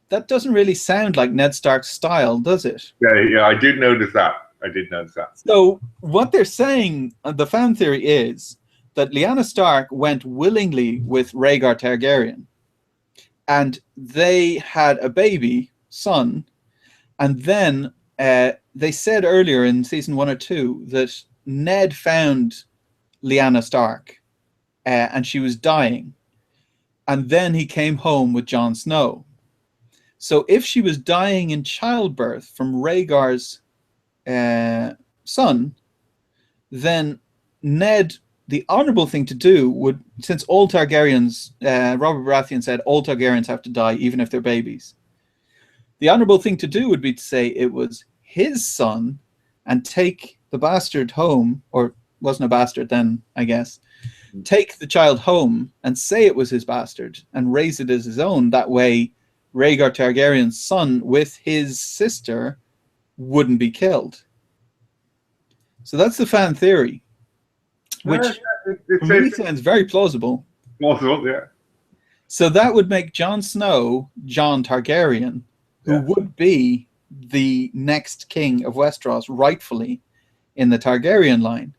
B: that doesn't really sound like Ned Stark's style, does it?
A: Yeah, I did notice that.
B: So what they're saying, the fan theory is that Lyanna Stark went willingly with Rhaegar Targaryen. And they had a baby, son, and then they said earlier in season 1 or 2 that Ned found Lyanna Stark and she was dying, and then he came home with Jon Snow. So if she was dying in childbirth from Rhaegar's son, then Ned the honorable thing to do would, since all Targaryens, Robert Baratheon said all Targaryens have to die, even if they're babies. The honorable thing to do would be to say it was his son and take the bastard home, or wasn't a bastard then, I guess, take the child home and say it was his bastard and raise it as his own. That way, Rhaegar Targaryen's son with his sister wouldn't be killed. So that's the fan theory, which really sounds very plausible.
A: Plausible, yeah.
B: So that would make Jon Snow Jon Targaryen, who would be the next king of Westeros, rightfully, in the Targaryen line.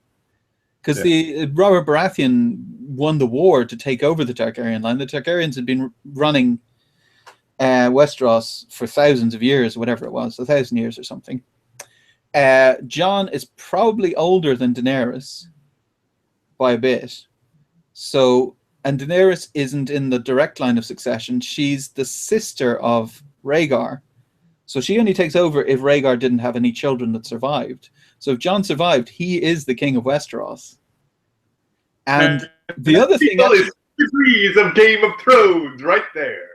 B: Because the Robert Baratheon won the war to take over the Targaryen line. The Targaryens had been running Westeros for thousands of years, whatever it was, 1,000 years or something. Jon is probably older than Daenerys by a bit. So, and Daenerys isn't in the direct line of succession. She's the sister of Rhaegar. So she only takes over if Rhaegar didn't have any children that survived. So if Jon survived, he is the king of Westeros. And the other thing
A: is degrees of Game of Thrones right there.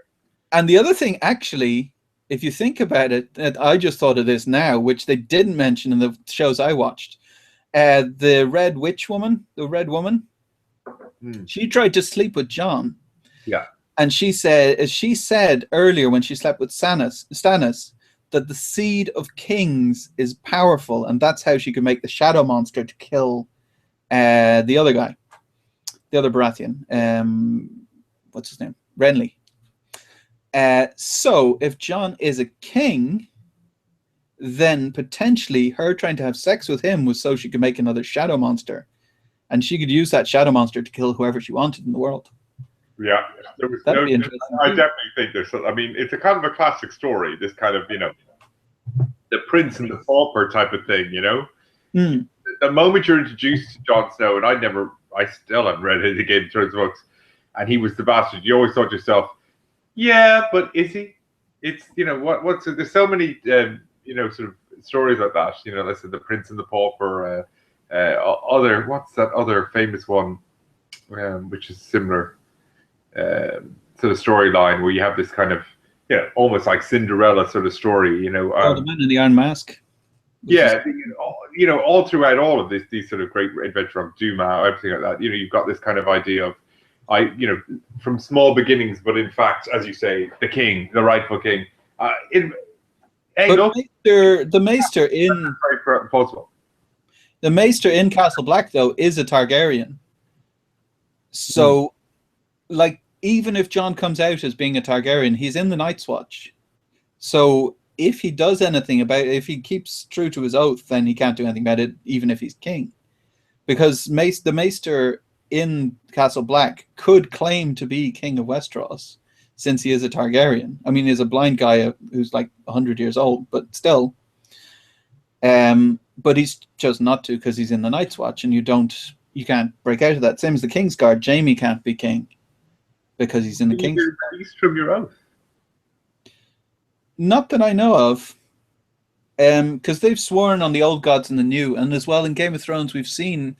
B: And the other thing, actually, if you think about it, I just thought of this now, which they didn't mention in the shows I watched. The Red Witch woman, the Red Woman, she tried to sleep with Jon.
A: Yeah.
B: And she said earlier when she slept with Stannis, that the seed of kings is powerful, and that's how she could make the shadow monster to kill the other guy, the other Baratheon. What's his name? Renly. So if Jon is a king, then potentially her trying to have sex with him was so she could make another shadow monster, and she could use that shadow monster to kill whoever she wanted in the world.
A: Yeah, there was I definitely think there's. I mean, it's a kind of a classic story. This kind of, the prince and the pauper type of thing. The moment you're introduced to Jon Snow, and I still haven't read any Game of Thrones books, and he was the bastard. You always thought to yourself, yeah, but is he? It's what's there's so many sort of stories like that. Let's say the prince and the pauper. What's that other famous one, which is similar. To the storyline where you have this kind of almost like Cinderella sort of story, the
B: Man in the Iron Mask.
A: All throughout all of these sort of great adventure of Duma, everything like that. You've got this kind of idea of from small beginnings, but in fact, as you say, the king, the rightful king.
B: The Maester in Castle Black though is a Targaryen. So even if Jon comes out as being a Targaryen, he's in the Night's Watch. So if he does anything if he keeps true to his oath, then he can't do anything about it, even if he's king. Because the Maester in Castle Black could claim to be king of Westeros, since he is a Targaryen. I mean, he's a blind guy who's like 100 years old, but still. But he's chosen not to because he's in the Night's Watch, and you can't break out of that. Same as the Kingsguard. Jaime can't be king because he's in the Kingsguard.
A: You're released from your oath.
B: Not that I know of. Because they've sworn on the old gods and the new. And as well in Game of Thrones, we've seen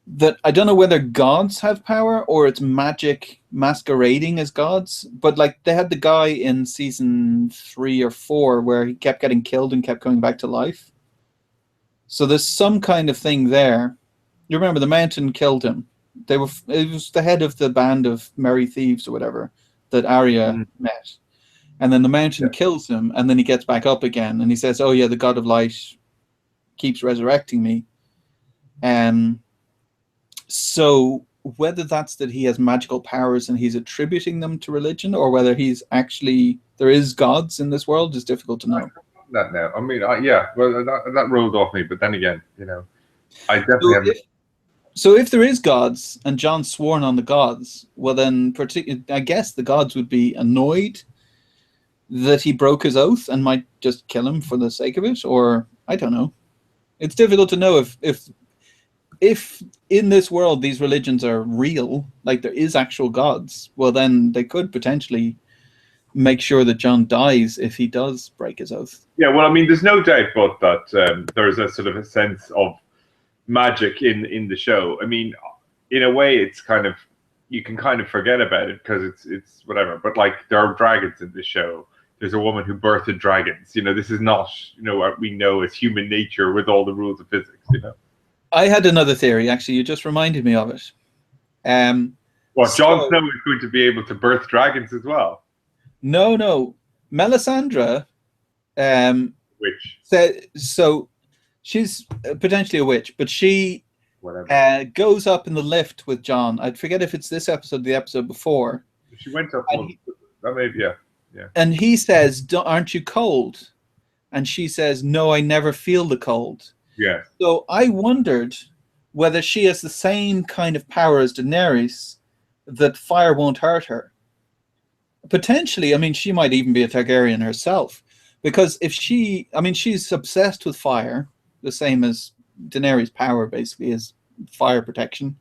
B: that I don't know whether gods have power or it's magic masquerading as gods. But they had the guy in season 3 or 4 where he kept getting killed and kept coming back to life. So there's some kind of thing there. You remember the Mountain killed him. It was the head of the band of merry thieves or whatever that Arya met. And then the Mountain kills him, and then he gets back up again, and he says, oh yeah, the God of Light keeps resurrecting me. So whether that's that he has magical powers and he's attributing them to religion, or whether he's actually, there is gods in this world, is difficult to know.
A: That now. I mean, that rolled off me, but then again, I definitely haven't.
B: So if there is gods, and Jon's sworn on the gods, well then, I guess the gods would be annoyed that he broke his oath and might just kill him for the sake of it, or I don't know. It's difficult to know if in this world these religions are real, like there is actual gods, well then they could potentially make sure that Jon dies if he does break his oath.
A: Yeah, well, I mean, there's no doubt but that there's a sort of a sense of magic in the show. I mean, in a way, it's kind of, you can kind of forget about it because it's whatever. But like, there are dragons in the show. There's a woman who birthed dragons. You know, this is not, you know, what we know as human nature with all the rules of physics. You know.
B: I had another theory. Actually, you just reminded me of it.
A: What, Jon Snow is going to be able to birth dragons as well?
B: No. Melisandre,
A: witch.
B: So she's potentially a witch, but she goes up in the lift with Jon. I forget if it's this episode or the episode before.
A: She went up. That maybe, yeah.
B: And he says, "Aren't you cold?" And she says, "No, I never feel the cold."
A: Yeah.
B: So I wondered whether she has the same kind of power as Daenerys, that fire won't hurt her. Potentially, I mean, she might even be a Targaryen herself, because if she's obsessed with fire, the same as Daenerys' power basically is fire protection.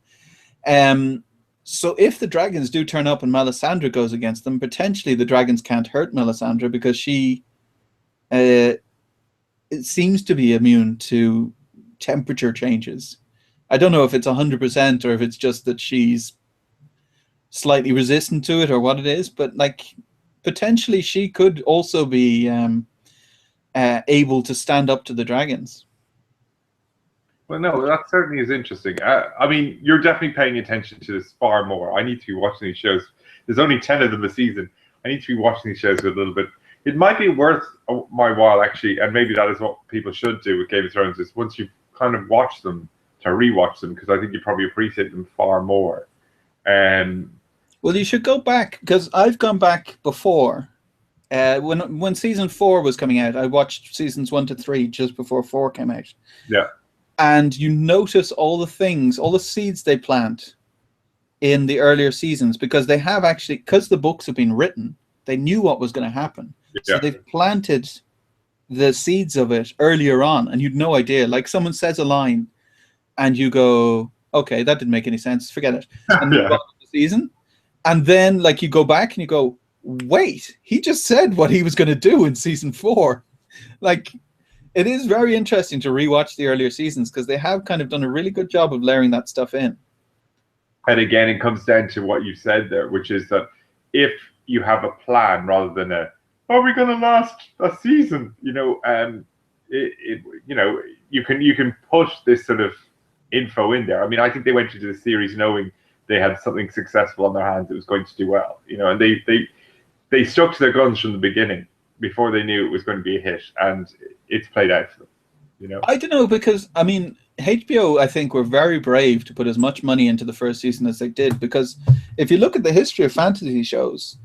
B: So if the dragons do turn up and Melisandre goes against them, potentially the dragons can't hurt Melisandre because she it seems to be immune to temperature changes. I don't know if it's 100% or if it's just that she's slightly resistant to it or what it is, but like potentially she could also be able to stand up to the dragons.
A: Well, no, that certainly is interesting. I mean, you're definitely paying attention to this far more. I need to be watching these shows. There's only 10 of them a season. I need to be watching these shows with a little bit. It might be worth my while, actually, and maybe that is what people should do with Game of Thrones, is once you've kind of watched them, to rewatch them, because I think you probably appreciate them far more.
B: Well, you should go back, because I've gone back before. When season 4 was coming out, I watched seasons 1 to 3 just before 4 came out.
A: Yeah.
B: And you notice all the things, all the seeds they plant in the earlier seasons, because they have actually, because the books have been written, they knew what was going to happen. Yeah. So they've planted the seeds of it earlier on, and you'd no idea. Like someone says a line, and you go, okay, that didn't make any sense, forget it. And you go on the season, and then like you go back and you go, wait, he just said what he was going to do in season 4. Like, it is very interesting to rewatch the earlier seasons because they have kind of done a really good job of layering that stuff in. And
A: again, it comes down to what you said there, which is that if you have a plan rather than are we going to last a season? You know, you know, you can push this sort of info in there. I mean, I think they went into the series knowing they had something successful on their hands that was going to do well. You know, and they stuck to their guns from the beginning before they knew it was going to be a hit, and it's played out for them. You know, I
B: don't know, because I mean, HBO, I think, were very brave to put as much money into the first season as they did, because if you look at the history of fantasy shows,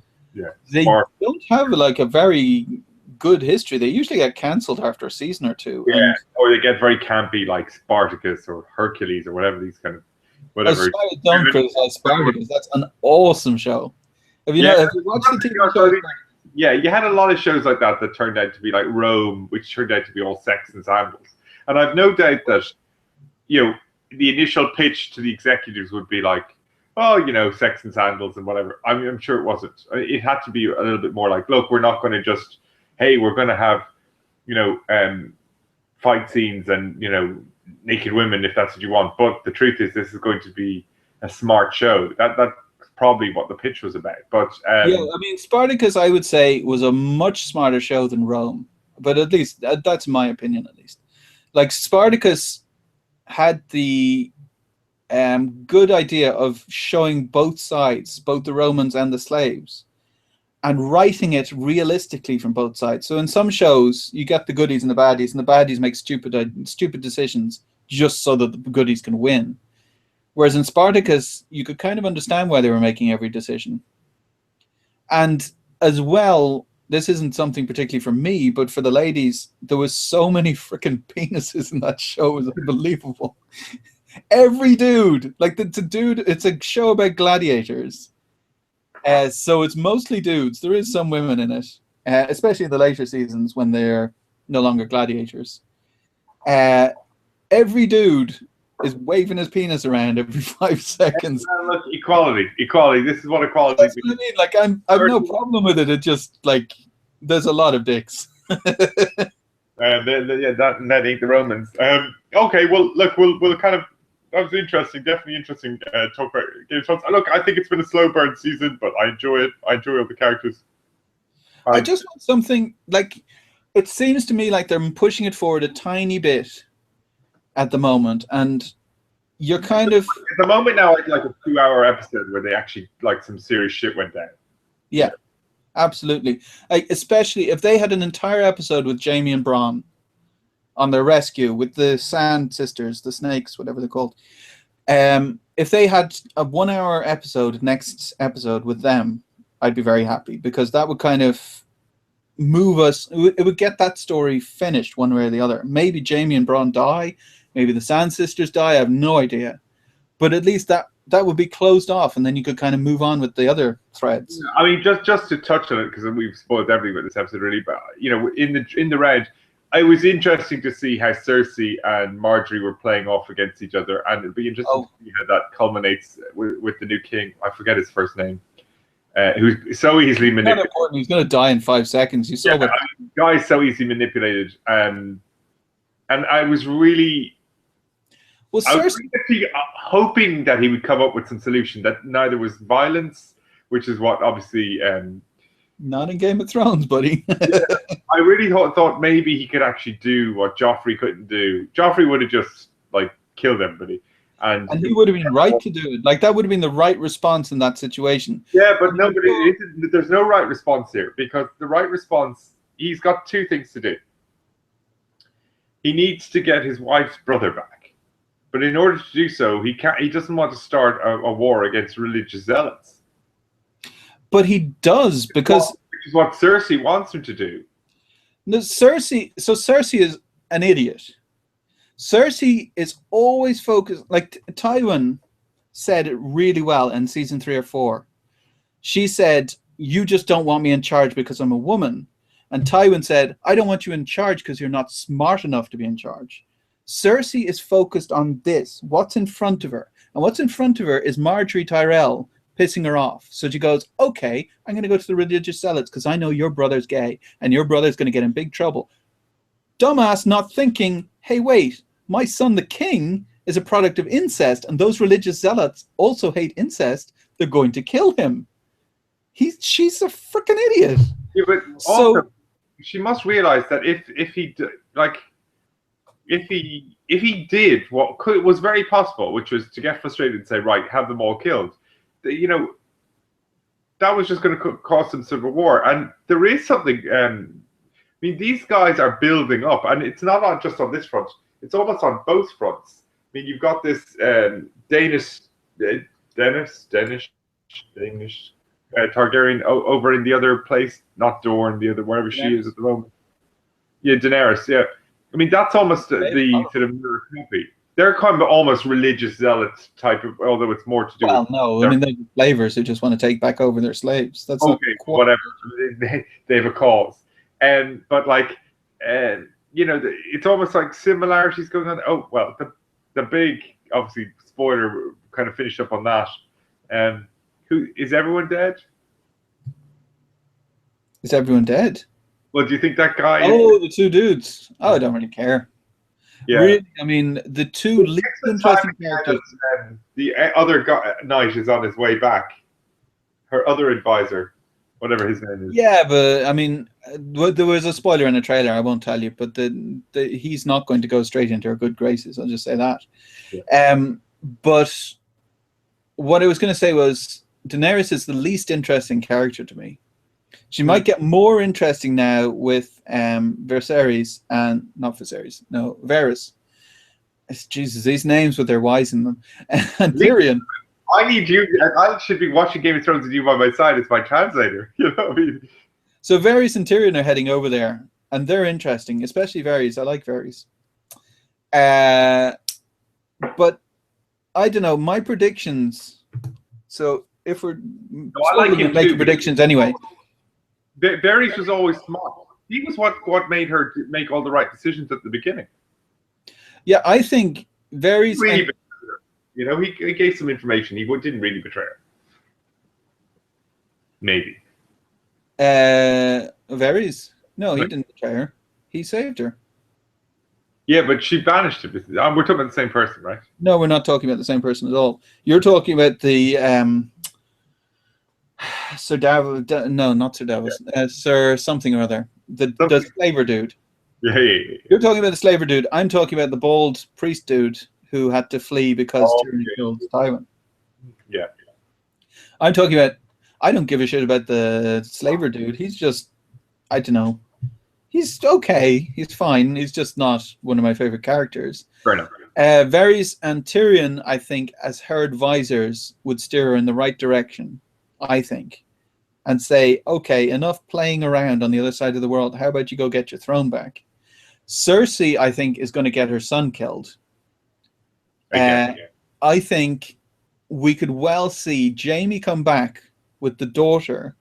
B: they don't have like a very good history. They usually get cancelled after a season or two.
A: Yeah, or they get very campy, like Spartacus or Hercules or whatever these kind of whatever.
B: Don't criticize Spartacus. That's an awesome show. Have you watched the TV show?
A: Yeah, you had a lot of shows like that that turned out to be like Rome, which turned out to be all sex and sandals. And I've no doubt that, you know, the initial pitch to the executives would be like, oh, you know, sex and sandals and whatever. I mean, I'm sure it wasn't. It had to be a little bit more like, look, we're not going to just, hey, we're going to have, you know, fight scenes and, you know, naked women if that's what you want. But the truth is, this is going to be a smart show. That's probably what the pitch was about. But
B: yeah, I mean, Spartacus, I would say, was a much smarter show than Rome. But at least that's my opinion. At least, like Spartacus had the good idea of showing both sides, both the Romans and the slaves, and writing it realistically from both sides. So in some shows, you get the goodies and the baddies make stupid decisions just so that the goodies can win. Whereas in Spartacus, you could kind of understand why they were making every decision. And as well, this isn't something particularly for me, but for the ladies, there was so many freaking penises in that show. It was unbelievable. Every dude, like the dude, it's a show about gladiators. So it's mostly dudes. There is some women in it, especially in the later seasons when they're no longer gladiators. Every dude is waving his penis around every 5 seconds.
A: Look, equality. This is what equality
B: means. What I mean. Like, I've no problem with it. It just, like, there's a lot of dicks.
A: That ain't the Romans. Okay, well, look, we'll kind of. That was interesting, definitely interesting. Talk about Game of Thrones. Look, I think it's been a slow burn season, but I enjoy it. I enjoy all the characters.
B: I just want something like. It seems to me like they're pushing it forward a tiny bit at the moment, and you're kind of
A: at the moment now, I'd like a 2-hour episode where they actually like some serious shit went down.
B: Yeah, absolutely. Especially if they had an entire episode with Jamie and Bronn on their rescue with the Sand Sisters, the snakes, whatever they're called. If they had a 1-hour episode, next episode with them, I'd be very happy because that would kind of move us. It would get that story finished one way or the other. Maybe Jamie and Bronn die. Maybe the Sand Sisters die. I have no idea. But at least that would be closed off, and then you could kind of move on with the other threads.
A: I mean, just to touch on it, because we've spoiled everything with this episode, really. But in the red, it was interesting to see how Cersei and Marjorie were playing off against each other, and it'll be interesting to see how that culminates with the new king. I forget his first name. Who's so easily manipulated.
B: He's going to die in 5 seconds. You saw
A: guy's so easily manipulated, and I was really. Well, I was really hoping that he would come up with some solution that neither was violence, which is what obviously.
B: Not in Game of Thrones, buddy.
A: I really thought maybe he could actually do what Joffrey couldn't do. Joffrey would have just killed everybody. And
B: he would have been right to do it. Like, that would have been the right response in that situation.
A: Yeah, but there's no right response here, because the right response, he's got 2 things to do. He needs to get his wife's brother back. But in order to do so, he doesn't want to start a war against religious zealots.
B: But he does, because...
A: Which is what Cersei wants him to do.
B: No, Cersei is an idiot. Cersei is always focused, like Tywin said it really well in season 3 or 4. She said, "You just don't want me in charge because I'm a woman." And Tywin said, "I don't want you in charge because you're not smart enough to be in charge." Cersei is focused on this, what's in front of her. And what's in front of her is Marjorie Tyrell pissing her off. So she goes, "Okay, I'm going to go to the religious zealots because I know your brother's gay and your brother's going to get in big trouble." Dumbass not thinking, hey, wait, my son, the king, is a product of incest, and those religious zealots also hate incest. They're going to kill him. She's a freaking idiot.
A: Yeah, but also, she must realize that if he did what was very possible, which was to get frustrated and say, right, have them all killed, that was just going to cause some civil war. And there is something. I mean, these guys are building up, and it's not just on this front. It's almost on both fronts. I mean, you've got this Danish Targaryen over in the other place, not Dorne, the other wherever she is at the moment. Yeah, Daenerys. Yeah, I mean that's almost the sort of mirror copy. They're kind of almost religious zealots type of, although it's more to do.
B: Well, no, I mean they're slavers who just want to take back over their slaves. That's
A: okay. Whatever. They have a cause. But it's almost like similarities going on. Oh well, the big obviously spoiler kind of finished up on that. Who is everyone dead?
B: Is everyone dead?
A: Well, do you think that guy?
B: Oh, the 2 dudes. Oh, I don't really care.
A: Yeah.
B: Really, I mean, the 2 least interesting characters.
A: The other knight is on his way back. Her other advisor. Whatever his name is.
B: Yeah, but I mean, there was a spoiler in the trailer. I won't tell you, but he's not going to go straight into her good graces. I'll just say that. Yeah. But what I was going to say was Daenerys is the least interesting character to me. She might get more interesting now with Varys. Jesus, these names with their Y's in them. And Tyrion.
A: I need you. I should be watching Game of Thrones with you by my side as my translator. You know what I mean?
B: So Varys and Tyrion are heading over there, and they're interesting, especially Varys. I like Varys. But I don't know. My predictions. So if we're making predictions anyway.
A: Varys was always smart. He was what made her make all the right decisions at the beginning.
B: Yeah, I think Varys.
A: He gave some information. He didn't really betray her. Maybe.
B: Varys? No, he didn't betray her. He saved her.
A: Yeah, but she banished him. We're talking about the same person, right?
B: No, we're not talking about the same person at all. You're talking about the Sir Davos. No, not Sir Davos. Sir something or other. The slaver dude.
A: Yeah.
B: You're talking about the slaver dude. I'm talking about the bald priest dude who had to flee because Tyrion killed Tywin.
A: Yeah.
B: I'm talking about. I don't give a shit about the slaver dude. He's just, I don't know. He's okay. He's fine. He's just not one of my favorite characters.
A: Fair enough.
B: Varys and Tyrion, I think, as her advisors, would steer her in the right direction, I think, and say, okay, enough playing around on the other side of the world. How about you go get your throne back? Cersei, I think, is going to get her son killed. I think we could well see Jaime come back with the daughter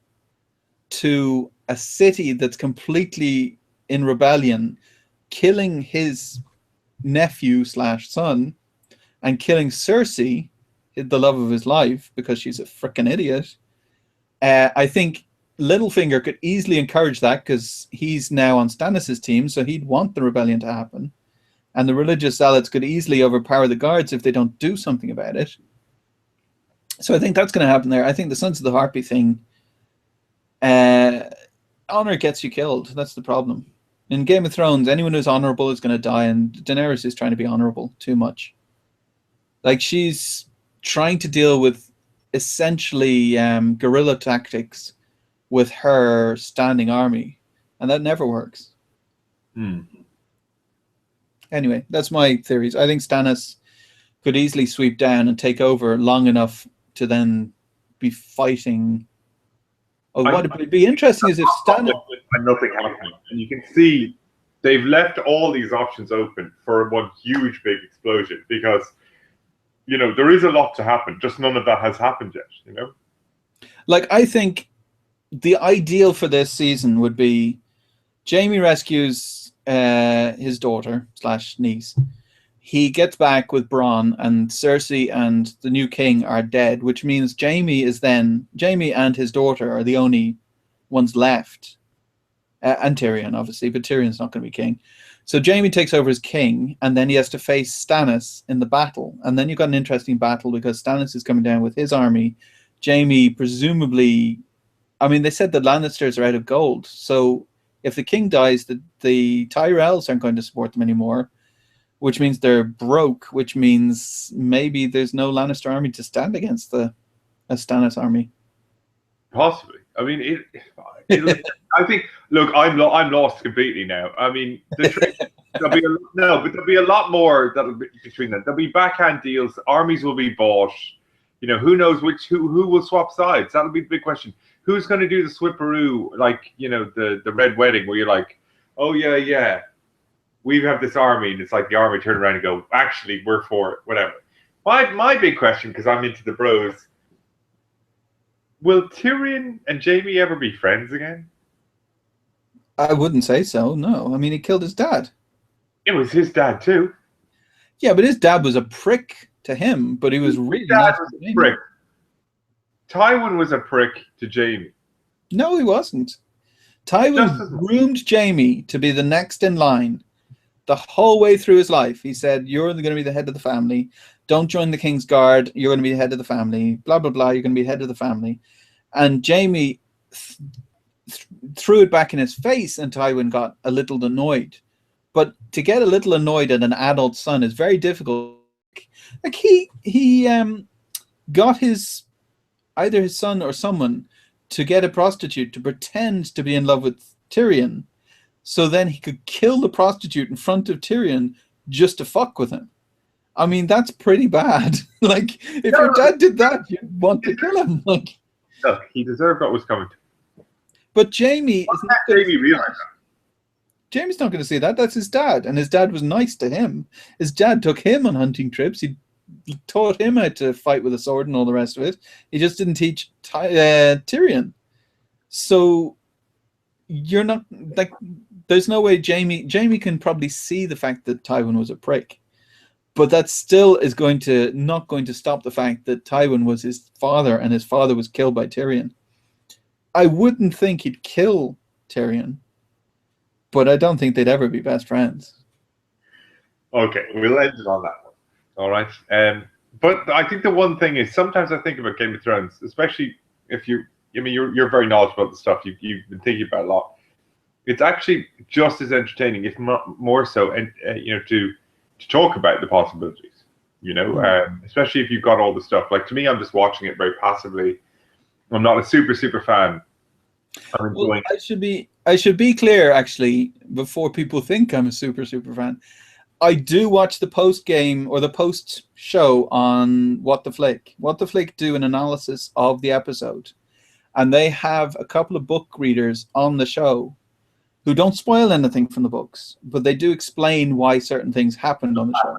B: to a city that's completely in rebellion, killing his nephew/son and killing Cersei, the love of his life, because she's a freaking idiot. I think Littlefinger could easily encourage that because he's now on Stannis' team, so he'd want the rebellion to happen. And the religious zealots could easily overpower the guards if they don't do something about it. So I think that's going to happen there. I think the Sons of the Harpy thing, honor gets you killed. That's the problem. In Game of Thrones, anyone who's honorable is going to die, and Daenerys is trying to be honorable too much. Like, she's trying to deal with essentially guerrilla tactics with her standing army, and that never works. Anyway, that's my theories. I think Stannis could easily sweep down and take over long enough to then be fighting. What would be interesting is if Stannis...
A: And nothing happened. And you can see they've left all these options open for one huge big explosion because, there is a lot to happen. Just none of that has happened yet,
B: Like, I think the ideal for this season would be Jaime rescues his daughter/niece. He gets back with Bronn, and Cersei and the new king are dead, which means Jaime and his daughter are the only ones left. And Tyrion, obviously, but Tyrion's not going to be king. So Jaime takes over as king, and then he has to face Stannis in the battle. And then you've got an interesting battle because Stannis is coming down with his army. Jaime presumably... I mean, they said the Lannisters are out of gold. So if the king dies, the Tyrells aren't going to support them anymore, which means they're broke, which means maybe there's no Lannister army to stand against a Stannis army.
A: Possibly. I mean, I think. Look, I'm lost completely now. I mean, there'll be a lot more that'll be between them. There'll be backhand deals. Armies will be bought. Who knows who will swap sides? That'll be the big question. Who's going to do the swipperoo, like the Red Wedding, where you're like, oh yeah, we have this army, and it's like the army turn around and go, actually, we're for it, whatever. My big question, because I'm into the bros. Will Tyrion and Jaime ever be friends again?
B: I wouldn't say so, no. I mean, he killed his dad.
A: It was his dad, too.
B: Yeah, but his dad was a prick to him, but he was really nice to Jaime.
A: Prick. Tywin was a prick to Jaime.
B: No, he wasn't. Tywin groomed Jaime to be the next in line the whole way through his life. He said, you're going to be the head of the family. Don't join the King's Guard. You're going to be the head of the family. Blah, blah, blah. You're going to be the head of the family. And Jaime threw it back in his face, and Tywin got a little annoyed. But to get a little annoyed at an adult son is very difficult. Like, he got either his son or someone to get a prostitute to pretend to be in love with Tyrion, so then he could kill the prostitute in front of Tyrion just to fuck with him. I mean, that's pretty bad. Like, if your dad did that, you'd want to kill him. Like,
A: look, he deserved what was coming to him.
B: But Jaime is not going to
A: realize that.
B: Jaime's not going to see that. That's his dad, and his dad was nice to him. His dad took him on hunting trips. He taught him how to fight with a sword and all the rest of it. He just didn't teach Tyrion. So you're not like, there's no way Jaime can probably see the fact that Tywin was a prick, but that still is not going to stop the fact that Tywin was his father, and his father was killed by Tyrion. I wouldn't think he'd kill Tyrion, but I don't think they'd ever be best friends.
A: Okay, we'll end it on that one. All right. But I think the one thing is sometimes I think about Game of Thrones, especially if you, I mean, you're very knowledgeable about the stuff you've been thinking about a lot. It's actually just as entertaining, if not more so, and to talk about the possibilities. Especially if you've got all the stuff. Like to me, I'm just watching it very passively. I'm not a super fan. I'm
B: Well,
A: enjoying.
B: I should be clear actually before people think I'm a super fan. I do watch the post game or the post show on What the Flick. What the Flick do an analysis of the episode, and they have a couple of book readers on the show who don't spoil anything from the books, but they do explain why certain things happened on the show.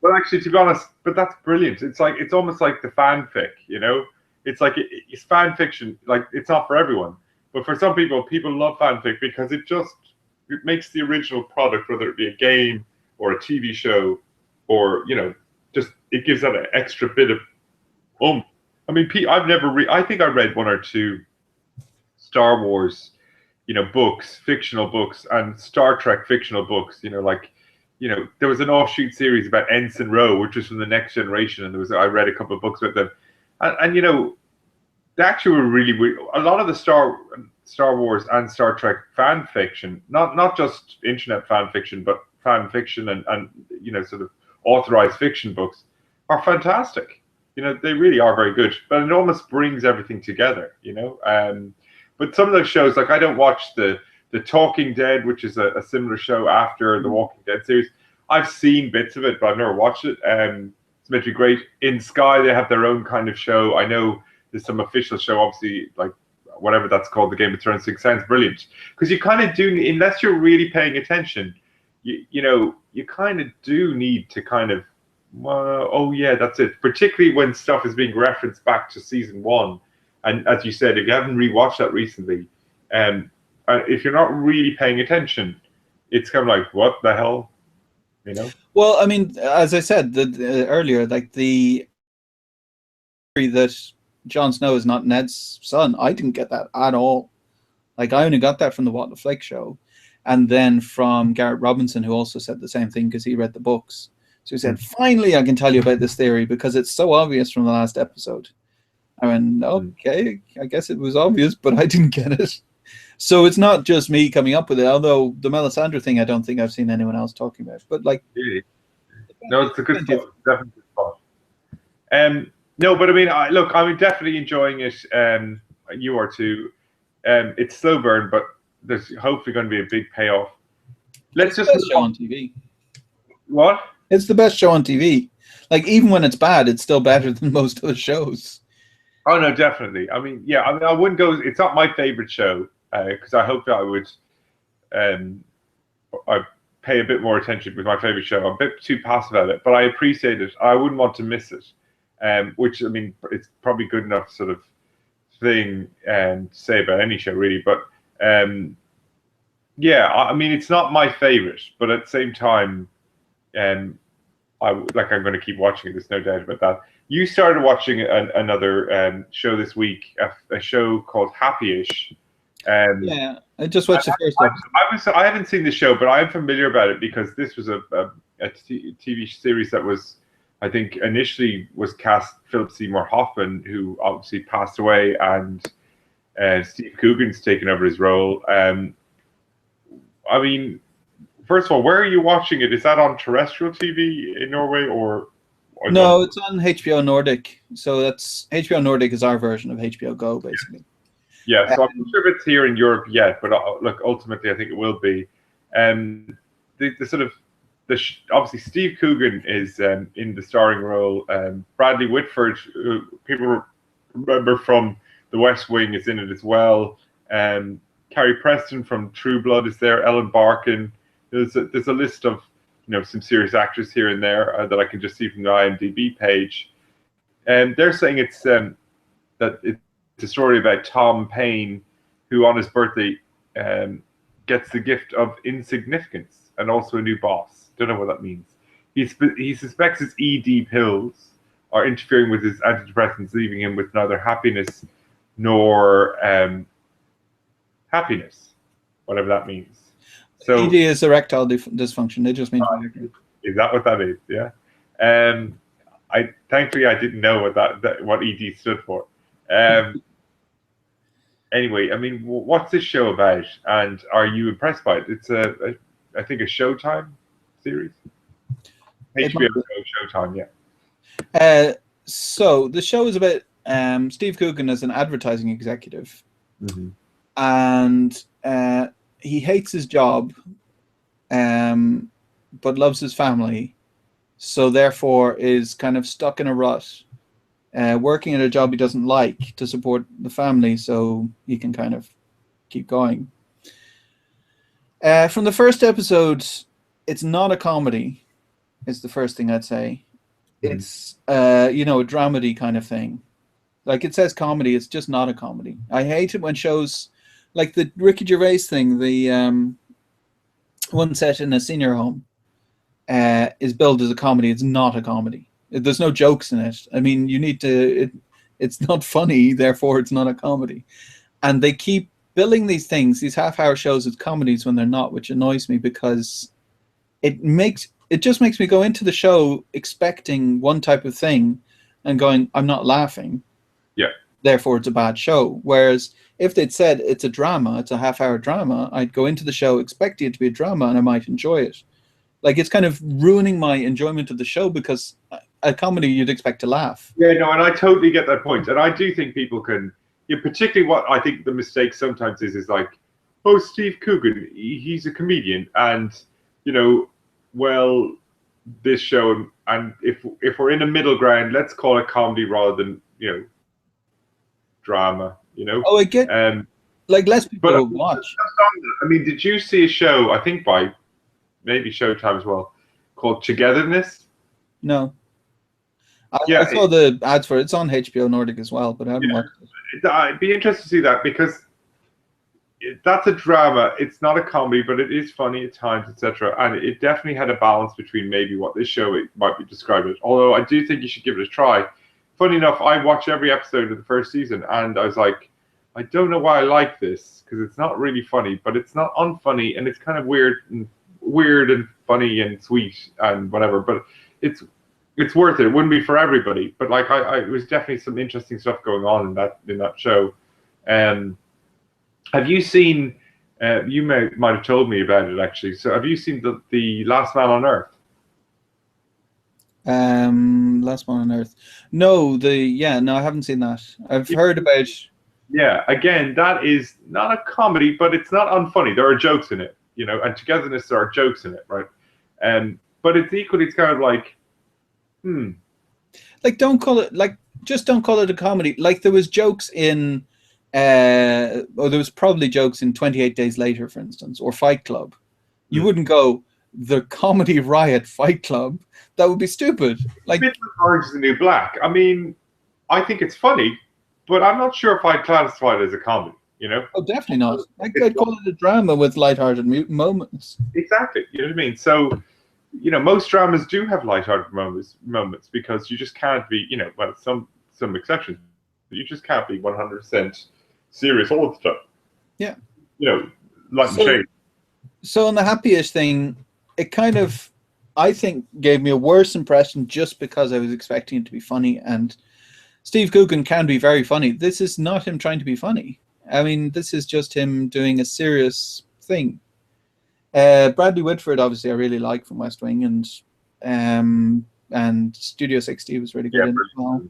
A: Well, actually, to be honest, but that's brilliant. It's almost like the fanfic, It's like it's fan fiction. Like it's not for everyone, but for some people, people love fanfic because it makes the original product, whether it be a game or a TV show, or just it gives that an extra bit of I mean, I've never I think I read one or two Star Wars, books, fictional books, and Star Trek fictional books. There was an offshoot series about Ensign Rowe, which was from the Next Generation, and I read a couple of books about them, and they actually were really weird. A lot of the Star Wars and Star Trek fan fiction, not just internet fan fiction, but fan fiction and sort of authorized fiction books, are fantastic. They really are very good, but it almost brings everything together. But some of those shows, like I don't watch the Talking Dead, which is a similar show after the Walking Dead series. I've seen bits of it, but I've never watched it. It's meant to be great. In Sky, they have their own kind of show. I know there's some official show, obviously, like whatever that's called, the Game of Thrones thing. Sounds brilliant because you kind of do, unless you're really paying attention, you kind of do need to kind of, oh yeah, that's it. Particularly when stuff is being referenced back to season one. And as you said, if you haven't rewatched that recently, if you're not really paying attention, it's kind of like, what the hell,
B: Well, I mean, as I said earlier, like the that Jon Snow is not Ned's son, I didn't get that at all. Like I only got that from the What the Flick show, and then from Garrett Robinson, who also said the same thing because he read the books. So he said, "Finally, I can tell you about this theory because it's so obvious from the last episode." I went, okay, I guess it was obvious, but I didn't get it. So it's not just me coming up with it, although the Melisandre thing, I don't think I've seen anyone else talking about. But like,
A: no, it's a good spot. Definitely good spot. No, but I mean, I'm definitely enjoying it. You are too. It's slow burn, but there's hopefully going to be a big payoff.
B: Let's just show on TV.
A: What?
B: It's the best show on TV. Like even when it's bad, it's still better than most of the shows.
A: Oh no, definitely. I mean, yeah. I mean, I wouldn't go. It's not my favorite show because I hope that I would. I pay a bit more attention with my favorite show. I'm a bit too passive about it, but I appreciate it. I wouldn't want to miss it. Which I mean, it's probably good enough sort of thing to say about any show, really. But yeah, I mean, it's not my favorite, but at the same time, I'm going to keep watching it. There's no doubt about that. You started watching another show this week, a show called Happy-ish.
B: Yeah, I just watched the first episode.
A: I haven't seen the show, but I'm familiar about it because this was a TV series that was, I think, initially was cast Philip Seymour Hoffman, who obviously passed away, and Steve Coogan's taken over his role. I mean, first of all, where are you watching it? Is that on terrestrial TV in Norway or
B: no? It's on HBO Nordic. So that's HBO Nordic is our version of HBO Go, basically.
A: Yeah, so I'm not sure if it's here in Europe yet, but look, ultimately, I think it will be. The sort of obviously Steve Coogan is in the starring role. Bradley Whitford, who people remember from The West Wing, is in it as well. Carrie Preston from True Blood is there. Ellen Barkin. There's a list of some serious actors here and there that I can just see from the IMDb page. And they're saying it's that it's a story about Tom Paine, who on his birthday gets the gift of insignificance and also a new boss. Don't know what that means. He suspects his ED pills are interfering with his antidepressants, leaving him with neither happiness nor happiness, whatever that means. So
B: ED is erectile dysfunction. It just means
A: Is that what that is? Yeah. I thankfully I didn't know what ED stood for. Anyway, I mean, what's this show about, and are you impressed by it? It's I think a Showtime series. HBO show, Showtime, yeah.
B: So the show is about Steve Coogan as an advertising executive, and he hates his job, but loves his family, so therefore is kind of stuck in a rut, working at a job he doesn't like to support the family, so he can kind of keep going. From the first episode, it's not a comedy. Is the first thing I'd say. It's a dramedy kind of thing. Like, it says comedy, it's just not a comedy. I hate it when shows like the Ricky Gervais thing, the one set in a senior home, is billed as a comedy. It's not a comedy. There's no jokes in it. I mean, you need to. It's not funny, therefore it's not a comedy. And they keep billing these things, these half-hour shows, as comedies when they're not, which annoys me because it just makes me go into the show expecting one type of thing and going, I'm not laughing.
A: Yeah.
B: Therefore, it's a bad show. Whereas if they'd said it's a drama, it's a half-hour drama, I'd go into the show expecting it to be a drama and I might enjoy it. Like, it's kind of ruining my enjoyment of the show because a comedy you'd expect to laugh.
A: Yeah, no, and I totally get that point. And I do think people can, particularly what I think the mistake sometimes is like, oh, Steve Coogan, he's a comedian. And, well, this show, and if we're in a middle ground, let's call it comedy rather than, drama,
B: Oh, I get, like, less people will watch.
A: I mean, did you see a show, I think by maybe Showtime as well, called Togetherness?
B: No. I saw the ads for it. It's on HBO Nordic as well, but I haven't watched it.
A: I'd be interested to see that because that's a drama. It's not a comedy, but it is funny at times, etc. And it definitely had a balance between maybe what this show might be described as. Although I do think you should give it a try. Funny enough, I watched every episode of the first season, and I was like, I don't know why I like this because it's not really funny, but it's not unfunny, and it's kind of weird and funny and sweet and whatever. But it's worth it. It wouldn't be for everybody, but like it was definitely some interesting stuff going on in that show. Have you seen? You might have told me about it actually. So have you seen the Last Man on Earth?
B: Last Man on Earth. No, no, I haven't seen that. I've heard about.
A: Yeah, again, that is not a comedy, but it's not unfunny. There are jokes in it, and Togetherness, there are jokes in it, right? But it's equally, it's kind of like,
B: like, just don't call it a comedy. Like, there was jokes in, there was probably jokes in 28 Days Later, for instance, or Fight Club. You wouldn't go, the Comedy Riot Fight Club. That would be stupid. Like,
A: Orange is the New Black. I mean, I think it's funny, but I'm not sure if I'd classify it as a comedy,
B: Oh, definitely not. I'd call it a drama with lighthearted moments.
A: Exactly. You know what I mean? So, most dramas do have lighthearted moments because you just can't be, well, some exceptions, but you just can't be 100% serious all the time.
B: Yeah.
A: Light and shade.
B: So on the Happy-ish thing, it kind of, I think, gave me a worse impression just because I was expecting it to be funny. And Steve Coogan can be very funny. This is not him trying to be funny. I mean, this is just him doing a serious thing. Bradley Whitford, obviously, I really like from West Wing, and Studio 60 was really good in as well.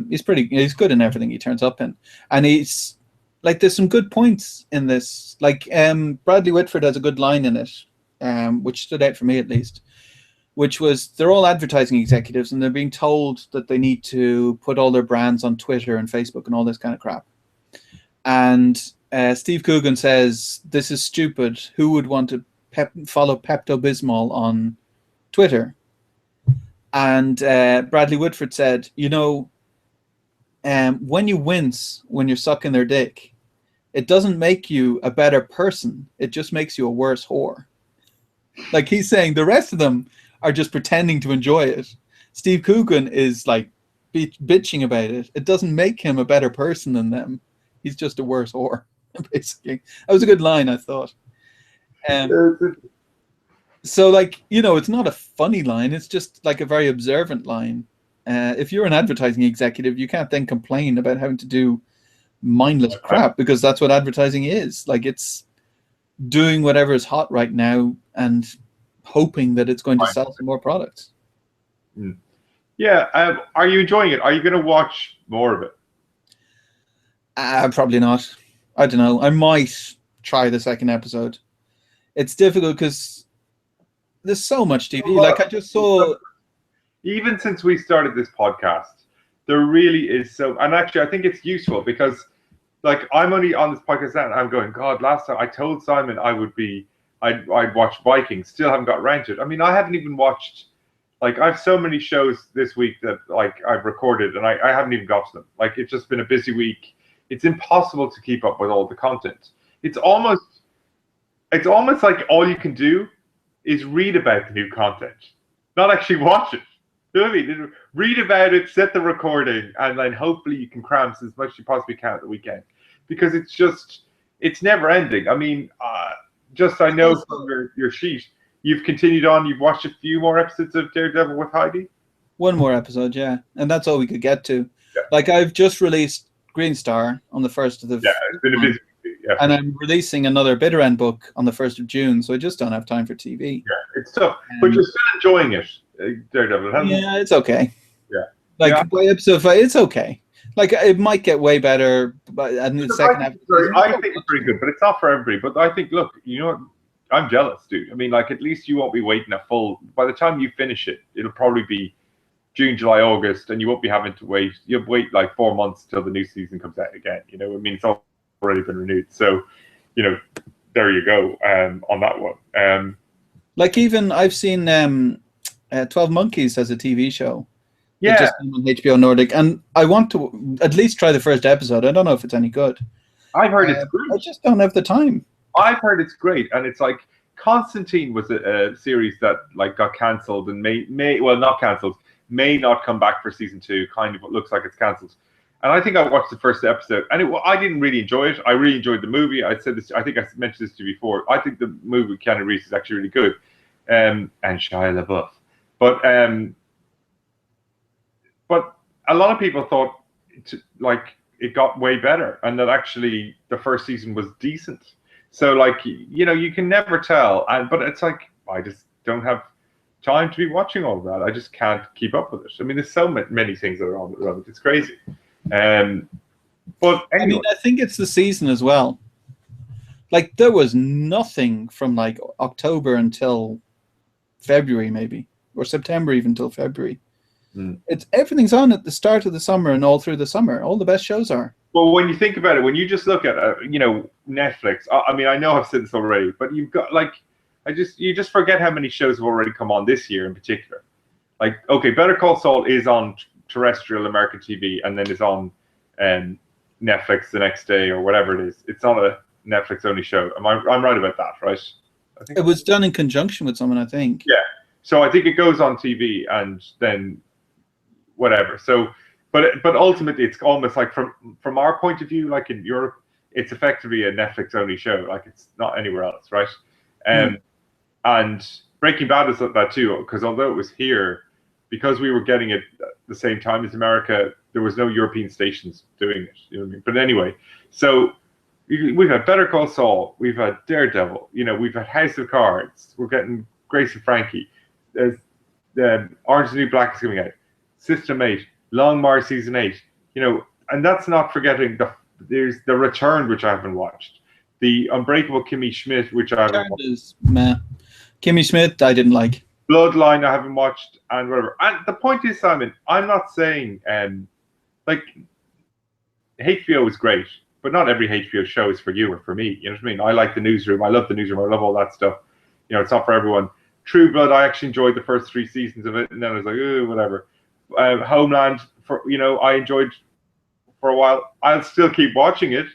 B: He's good in everything he turns up in, and he's like, there's some good points in this. Like, Bradley Whitford has a good line in it, which stood out for me at least, which was, they're all advertising executives and they're being told that they need to put all their brands on Twitter and Facebook and all this kind of crap. And Steve Coogan says, this is stupid. Who would want to follow Pepto-Bismol on Twitter? And Bradley Whitford said, when you wince when you're sucking their dick, it doesn't make you a better person. It just makes you a worse whore. Like, he's saying the rest of them are just pretending to enjoy it. Steve Coogan is like bitching about it. It doesn't make him a better person than them. He's just a worse whore, basically. That was a good line, I thought. So, like, it's not a funny line. It's just like a very observant line. If you're an advertising executive, you can't then complain about having to do mindless crap, because that's what advertising is. Like, it's doing whatever is hot right now and hoping that it's going to sell some more products.
A: Mm. Yeah. Are you enjoying it? Are you going to watch more of it?
B: Probably not. I don't know. I might try the second episode. It's difficult because there's so much TV. Like, I just saw.
A: Even since we started this podcast, there really is so. And actually, I think it's useful because, like, I'm only on this podcast now, and I'm going, God. Last time I told Simon I'd watch Vikings. Still haven't got around to it. I mean, I haven't even watched. Like, I have so many shows this week that like I've recorded, and I haven't even got to them. Like, it's just been a busy week. It's impossible to keep up with all the content. It's almost like all you can do is read about the new content, not actually watch it. You know what I mean? Read about it, set the recording, and then hopefully you can cram as much as you possibly can at the weekend, because it's never ending. I mean, I know from your sheet, you've continued on. You've watched a few more episodes of Daredevil with Heidi.
B: One more episode, yeah, and that's all we could get to.
A: Yeah.
B: Like, I've just released Green Star on the 1st of the.
A: Yeah, it's been a busy week. Yeah.
B: And I'm releasing another Bitter End book on the 1st of June, so I just don't have time for TV.
A: Yeah, it's tough, but you're still enjoying it, Daredevil.
B: Yeah, it's okay.
A: Yeah.
B: Like, by episode 5, it's okay. Like, it might get way better, but and the second episode.
A: I think it's pretty good, but it's not for everybody. But I think, look, you know what? I'm jealous, dude. I mean, like, at least you won't be waiting a full. By the time you finish it, it'll probably be June, July, August, and you won't be having to wait. You'll wait like 4 months till the new season comes out again. You know, I mean, it's already been renewed. So, there you go on that one.
B: Like, even I've seen 12 Monkeys as a TV show.
A: Yeah.
B: Just on HBO Nordic, and I want to at least try the first episode. I don't know if it's any good.
A: I've heard it's good.
B: I just don't have the time.
A: I've heard it's great, and it's like Constantine was a series that like got cancelled and may not cancelled, may not come back for season 2. Kind of, it looks like it's cancelled. And I think I watched the first episode, and I didn't really enjoy it. I really enjoyed the movie. I said this. I think I mentioned this to you before. I think the movie with Keanu Reeves is actually really good, and Shia LaBeouf. But a lot of people thought it got way better, and that actually the first season was decent. So, like, you can never tell. But it's like, I just don't have time to be watching all of that. I just can't keep up with it. I mean, there's so many things that are on it. It's crazy. But anyway.
B: I mean, I think it's the season as well. Like, there was nothing from like October until February, maybe, or September even till February. Everything's on at the start of the summer and all through the summer. All the best shows are.
A: Well, when you think about it, when you just look at Netflix. I mean, I know I've said this already, but you've got you just forget how many shows have already come on this year in particular. Like, okay, Better Call Saul is on terrestrial American TV and then is on Netflix the next day or whatever it is. It's not a Netflix only show. I'm right about that, right?
B: I think it was done in conjunction with someone, I think.
A: Yeah. So I think it goes on TV and then whatever. So, but ultimately, it's almost like from our point of view, like in Europe, it's effectively a Netflix only show. Like, it's not anywhere else, right? And Breaking Bad is like that too, because although it was here, because we were getting it at the same time as America, there was no European stations doing it. You know what I mean? But anyway, so we've had Better Call Saul, we've had Daredevil, we've had House of Cards, we're getting Grace and Frankie. There's Orange is the New Black is coming out, System 8, Long March season 8, and that's not forgetting there's The Return, which I haven't watched, the Unbreakable Kimmy Schmidt, which I haven't watched.
B: Kimmy Schmidt, I didn't like.
A: Bloodline, I haven't watched, and whatever. And the point is, Simon, I'm not saying like HBO is great, but not every HBO show is for you or for me. You know what I mean? I like The Newsroom. I love The Newsroom. I love all that stuff. It's not for everyone. True Blood, I actually enjoyed the first 3 seasons of it, and then I was like, oh, whatever. Homeland, I enjoyed for a while. I'll still keep watching it,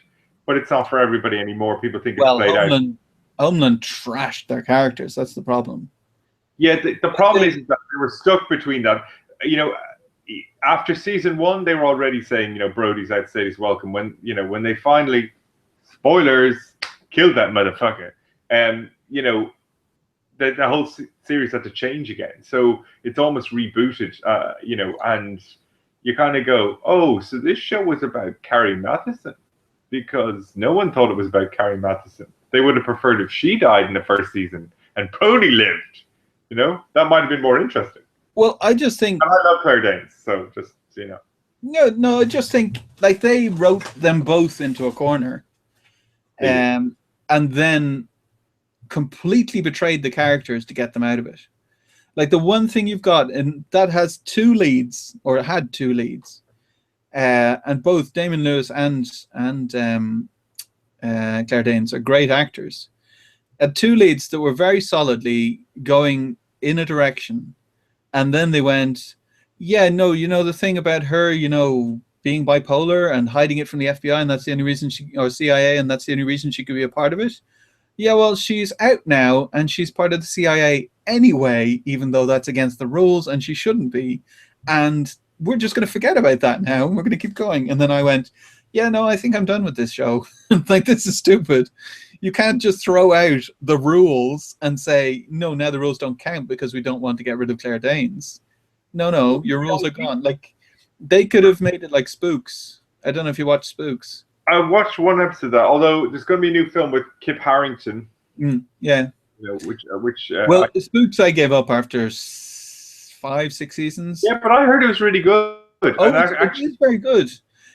A: but it's not for everybody anymore. People think it's played out.
B: Homeland trashed their characters. That's the problem.
A: Yeah, the problem is that they were stuck between that. After season 1, they were already saying, Brody's outside his welcome. When they finally, spoilers, killed that motherfucker. the whole series had to change again. So it's almost rebooted, and you kind of go, oh, so this show was about Carrie Mathison, because no one thought it was about Carrie Mathison. They would have preferred if she died in the first season and Pony lived. That might have been more interesting.
B: Well, I just think,
A: and I love Claire Danes, so just
B: No, I just think like they wrote them both into a corner, and then completely betrayed the characters to get them out of it. Like the one thing you've got, and that has two leads, or it had two leads, and both Damon Lewis and Claire Danes are great actors. Had two leads that were very solidly going in a direction, and then they went, yeah, no, the thing about her, being bipolar and hiding it from the FBI, and that's the only reason or CIA, and that's the only reason she could be a part of it. Yeah, well, she's out now, and she's part of the CIA anyway, even though that's against the rules, and she shouldn't be. And we're just going to forget about that now, and we're going to keep going. And then I went, yeah, no, I think I'm done with this show. Like, this is stupid. You can't just throw out the rules and say, no, now the rules don't count because we don't want to get rid of Claire Danes. No, your rules are gone. Like, they could have made it like Spooks. I don't know if you watched Spooks.
A: I watched one episode of that, although there's going to be a new film with Kip Harrington.
B: Yeah.
A: Well,
B: Spooks I gave up after 5-6 seasons.
A: Yeah, but I heard it was really good.
B: Oh, it is very good.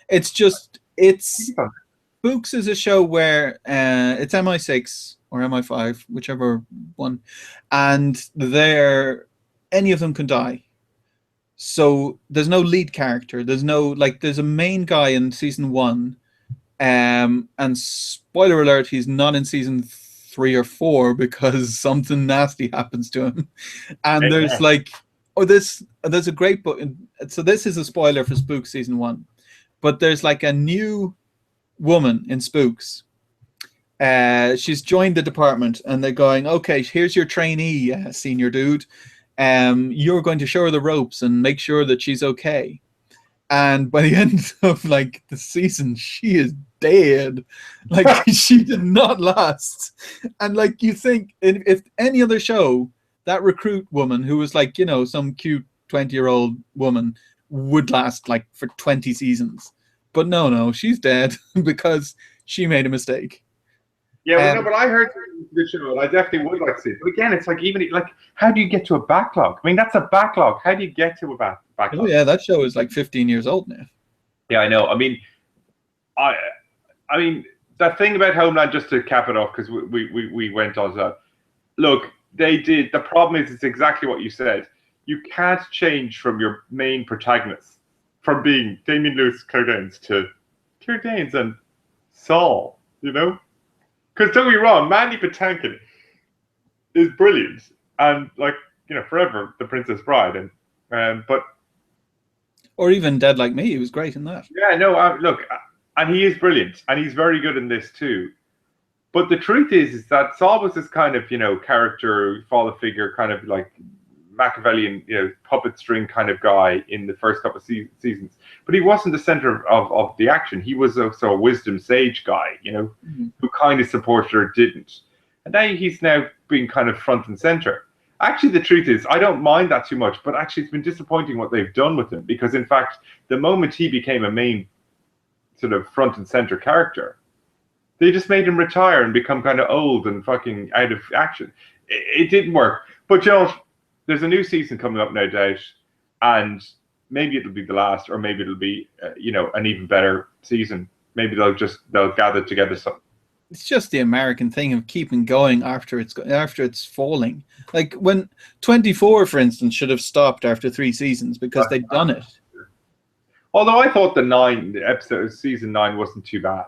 B: It's just, Spooks is a show where it's MI6 or MI5, whichever one, and any of them can die. So there's no lead character. There's a main guy in season 1. And spoiler alert, he's not in season 3 or 4 because something nasty happens to him. And there's there's a great book. So this is a spoiler for Spooks season 1, but there's like a new woman in Spooks. She's joined the department, and they're going, okay, here's your trainee, senior dude. You're going to show her the ropes and make sure that she's okay. And by the end of like the season, she is dead. Like she did not last. And like you think, if any other show, that recruit woman who was like, some cute 20-year-old woman would last like for 20 seasons. But no, she's dead because she made a mistake.
A: Yeah, but I heard the show, and I definitely would like to see it. But again, it's like, even like, how do you get to a backlog? I mean, that's a backlog. How do you get to a backlog?
B: Oh yeah, that show is like 15 years old now.
A: Yeah, I know. I mean, that thing about Homeland, just to cap it off, because we went on to that. Look, they did. The problem is, it's exactly what you said. You can't change from your main protagonist, from being Damien Lewis, Claire Danes, to Claire Danes and Saul. Because don't get me wrong, Mandy Patinkin is brilliant, and forever the Princess Bride, but
B: or even Dead Like Me, he was great in that.
A: Yeah, no, look, and he is brilliant, and he's very good in this too. But the truth is that Saul was this kind of character, father figure, kind of like Machiavellian, puppet string kind of guy in the first couple of seasons. But he wasn't the center of the action. He was also a wisdom sage guy, who kind of supported or didn't. And now he's being kind of front and center. Actually, the truth is, I don't mind that too much, but actually it's been disappointing what they've done with him, because in fact, the moment he became a main sort of front and center character, they just made him retire and become kind of old and fucking out of action. It didn't work. But there's a new season coming up, no doubt, and maybe it'll be the last, or maybe it'll be an even better season. Maybe they'll gather together something.
B: It's just the American thing of keeping going after it's falling. Like when 24, for instance, should have stopped after 3 seasons because they'd done it.
A: Although I thought season 9 wasn't too bad.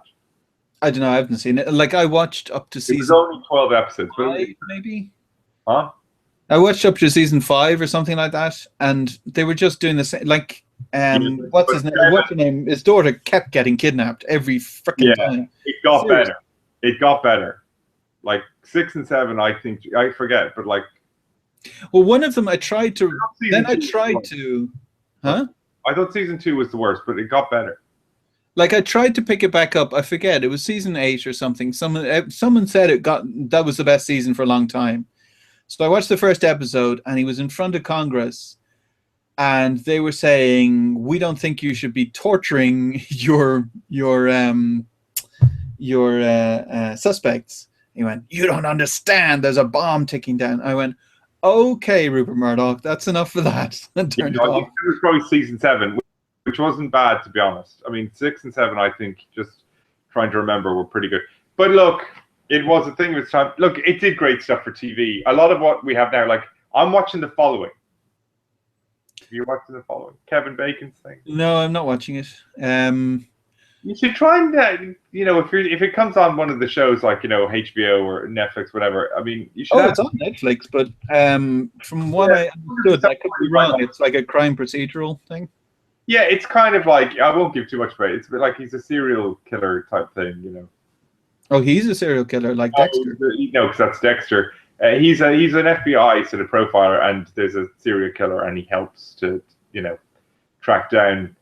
B: I don't know. I haven't seen it. Like I watched up to season.
A: It was only 12 episodes,
B: 5, maybe.
A: Huh?
B: I watched up to season 5 or something like that, and they were just doing the same. Like, what's his name? What's her name? His daughter kept getting kidnapped every freaking time.
A: It got better. It got better. Like 6 and 7, I think. I forget, but like.
B: Well, one of them I tried to. Then I tried to. Huh?
A: I thought season 2 was the worst, but it got better.
B: Like I tried to pick it back up. I forget. It was season 8 or something. Someone said that was the best season for a long time. So I watched the first episode, and he was in front of Congress, and they were saying, "We don't think you should be torturing your suspects." He went, "You don't understand. There's a bomb ticking down." I went, "Okay, Rupert Murdoch, that's enough for that," and turned it
A: I
B: off.
A: think it was probably season 7, which wasn't bad, to be honest. I mean, 6 and 7, I think, just trying to remember, were pretty good. But look, it was a thing of its time. Look, it did great stuff for TV. A lot of what we have now, like, I'm watching The Following. You're watching The Following? Kevin Bacon's thing?
B: No, I'm not watching it.
A: You should try and, if it comes on one of the shows like, HBO or Netflix, whatever, I mean, you should.
B: Oh, it's on Netflix, but from what I understood, I could be wrong. It's like a crime procedural thing.
A: Yeah, it's kind of like, I won't give too much away. It's a bit like he's a serial killer type thing,
B: Oh, he's a serial killer, like Dexter.
A: No, because that's Dexter. He's an FBI sort of profiler, and there's a serial killer, and he helps to, track down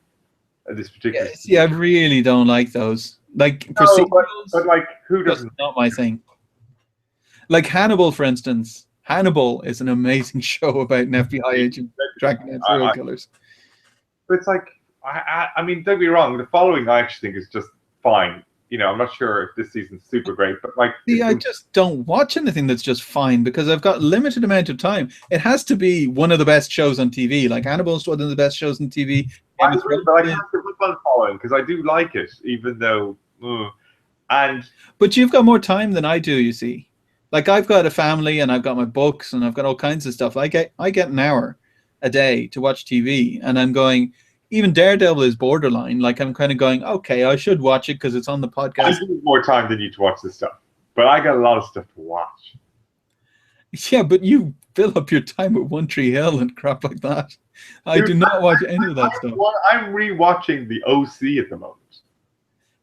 A: this particular.
B: Yeah, I really don't like those. Like procedurals,
A: but like, who doesn't?
B: Not my thing. Like Hannibal, for instance. Hannibal is an amazing show about an FBI agent tracking down serial killers.
A: But it's like, I mean, don't be wrong. The Following, I actually think, is just fine. I'm not sure if this season's super great, but like,
B: I just don't watch anything that's just fine because I've got limited amount of time. It has to be one of the best shows on TV. Like Hannibal's one of the best shows on TV.
A: I agree, but I have to look on Following because I do like it, even though. But
B: you've got more time than I do. You see, like I've got a family and I've got my books and I've got all kinds of stuff. I get an hour a day to watch TV, and I'm going. Even Daredevil is borderline. Like I'm kind of going, okay, I should watch it because it's on the podcast.
A: I do more time than you to watch this stuff, but I got a lot of stuff to watch.
B: Yeah, but you fill up your time with One Tree Hill and crap like that. I do not watch any of that stuff.
A: I'm rewatching the OC at the moment.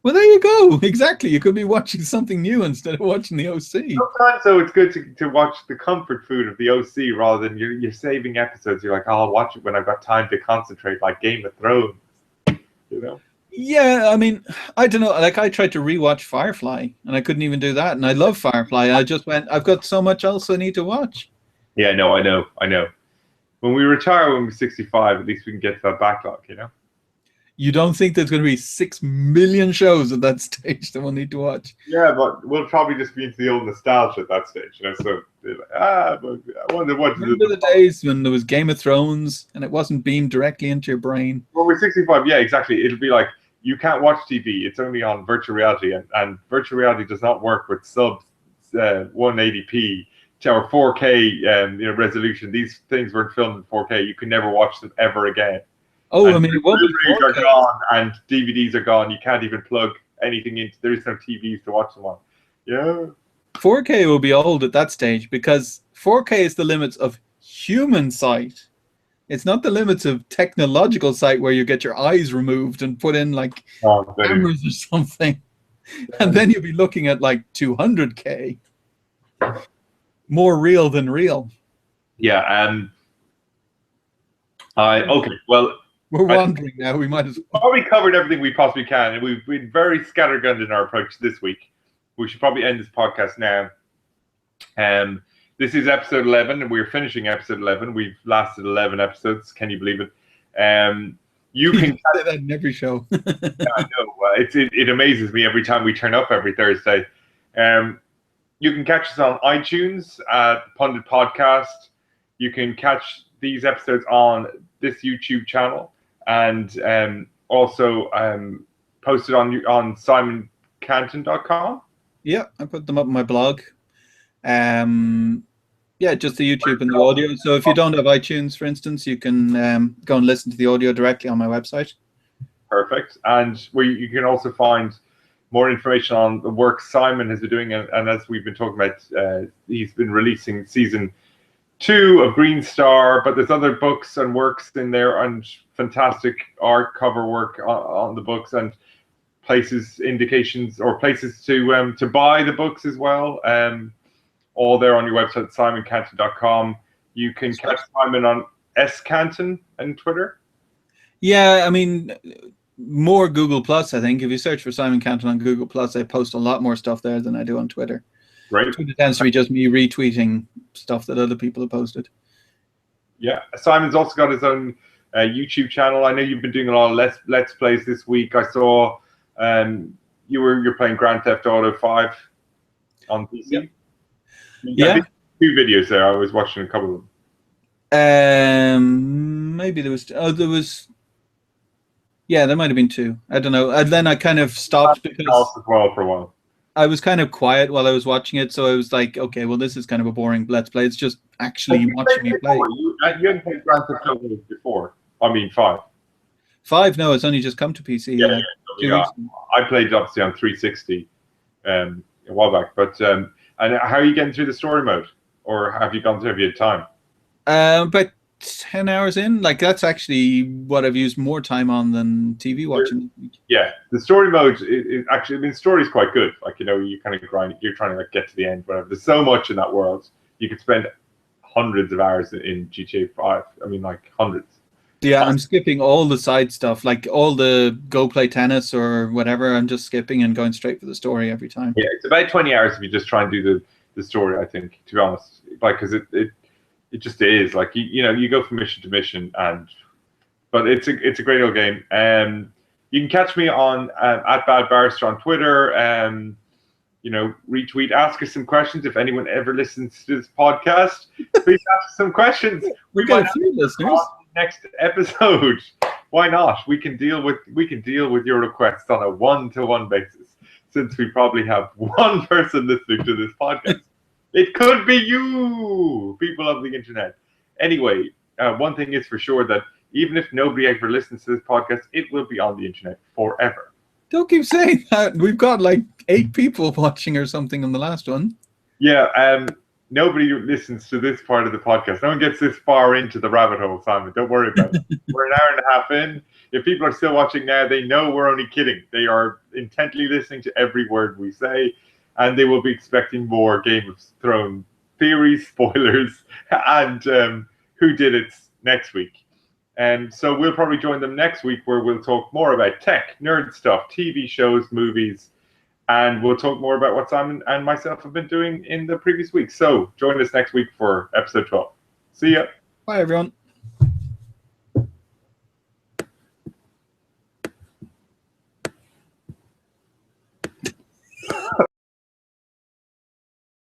B: Well, there you go. Exactly. You could be watching something new instead of watching the OC.
A: Sometimes, so it's good to watch the comfort food of the OC rather than you're saving episodes. You're like, I'll watch it when I've got time to concentrate, like Game of Thrones.
B: Yeah, I mean, I don't know. Like, I tried to rewatch Firefly, and I couldn't even do that. And I love Firefly. I just went, I've got so much else I need to watch.
A: Yeah, no, I know. When we retire, when we're 65, at least we can get to that backlog,
B: You don't think there's going to be 6 million shows at that stage that we'll need to watch?
A: Yeah, but we'll probably just be into the old nostalgia at that stage, So, but I wonder what.
B: Remember the days when there was Game of Thrones and it wasn't beamed directly into your brain?
A: Well, we're 65. Yeah, exactly. It'll be like you can't watch TV; it's only on virtual reality, and virtual reality does not work with sub 180p or 4K resolution. These things weren't filmed in 4K. You can never watch them ever again.
B: Oh, I mean, it won't be
A: Blu-rays are gone and DVDs are gone. You can't even plug anything into. There is no TVs to watch them on. Yeah.
B: 4K will be old at that stage because 4K is the limits of human sight. It's not the limits of technological sight where you get your eyes removed and put in like cameras or something. And then you'll be looking at like 200K. More real than real.
A: Yeah. Okay. Well.
B: We're wandering now. We might as well.
A: Probably covered everything we possibly can, and we've been very scattergunned in our approach this week. We should probably end this podcast now. This is episode 11, and we're finishing episode 11. We've lasted 11 episodes. Can you believe it? You can
B: say that in every show.
A: I know. It amazes me every time we turn up every Thursday. You can catch us on iTunes at Pundit Podcast. You can catch these episodes on this YouTube channel. And also posted on simoncanton.com.
B: Yeah, I put them up on my blog. Yeah, just the YouTube and the audio. So if you don't have iTunes, for instance, you can go and listen to the audio directly on my website.
A: Perfect. And where you can also find more information on the work Simon has been doing. And as we've been talking about, he's been releasing season 2 of Green Star, but there's other books and works in there and fantastic art cover work on the books and indications places to buy the books as well. All there on your website, simoncanton.com. You can catch Simon on scanton on Twitter.
B: Yeah, I mean, more Google Plus. I think if you search for Simon Canton on Google Plus, I post a lot more stuff there than I do on Twitter.
A: Right.
B: Twitter tends to be just me retweeting stuff that other people have posted.
A: Yeah, Simon's also got his own YouTube channel. I know you've been doing a lot of let's plays this week. I saw you're playing Grand Theft Auto 5 on PC.
B: Yep.
A: I think 2 videos there. I was watching a couple of
B: them. Maybe there was. Oh, there was. Yeah, there might have been 2. I don't know. And then I kind of stopped because
A: as well for a while.
B: I was kind of quiet while I was watching it, so I was like, okay, well, this is kind of a boring let's play. It's just actually watching me play.
A: You hadn't played Grand Theft Auto before. I mean, 5.
B: 5? No, it's only just come to PC.
A: Yeah,
B: 2 weeks ago.
A: I played obviously on 360 a while back. But and how are you getting through the story mode, or have you had time?
B: About 10 hours in. Like, that's actually what I've used more time on than TV watching.
A: Yeah, the story mode is actually, I mean, the story is quite good. Like, you kind of grind, you're trying to like get to the end, whatever. There's so much in that world. You could spend hundreds of hours in GTA 5. I mean, like hundreds.
B: Yeah, I'm skipping all the side stuff, like all the go play tennis or whatever. I'm just skipping and going straight for the story every time.
A: Yeah, it's about 20 hours if you just try and do the story, I think, to be honest. Like, because it just is like you go from mission to mission, but it's a great old game. You can catch me on at Bad Barrister on Twitter. Retweet, ask us some questions. If anyone ever listens to this podcast, please ask us some questions.
B: We got a few listeners.
A: Next episode, why not? We can deal with your requests on a 1-to-1 basis, since we probably have one person listening to this podcast. It could be you, people of the internet. Anyway, one thing is for sure, that even if nobody ever listens to this podcast, it will be on the internet forever.
B: Don't keep saying that. We've got like 8 people watching or something on the last one.
A: Yeah, nobody listens to this part of the podcast. No one gets this far into the rabbit hole, Simon. Don't worry about it. We're an hour and a half in. If people are still watching now, they know we're only kidding. They are intently listening to every word we say, and they will be expecting more Game of Thrones theories, spoilers, and who did it next week. So we'll probably join them next week, where we'll talk more about tech, nerd stuff, TV shows, movies, and we'll talk more about what Simon and myself have been doing in the previous week. So join us next week for episode 12. See ya.
B: Bye, everyone.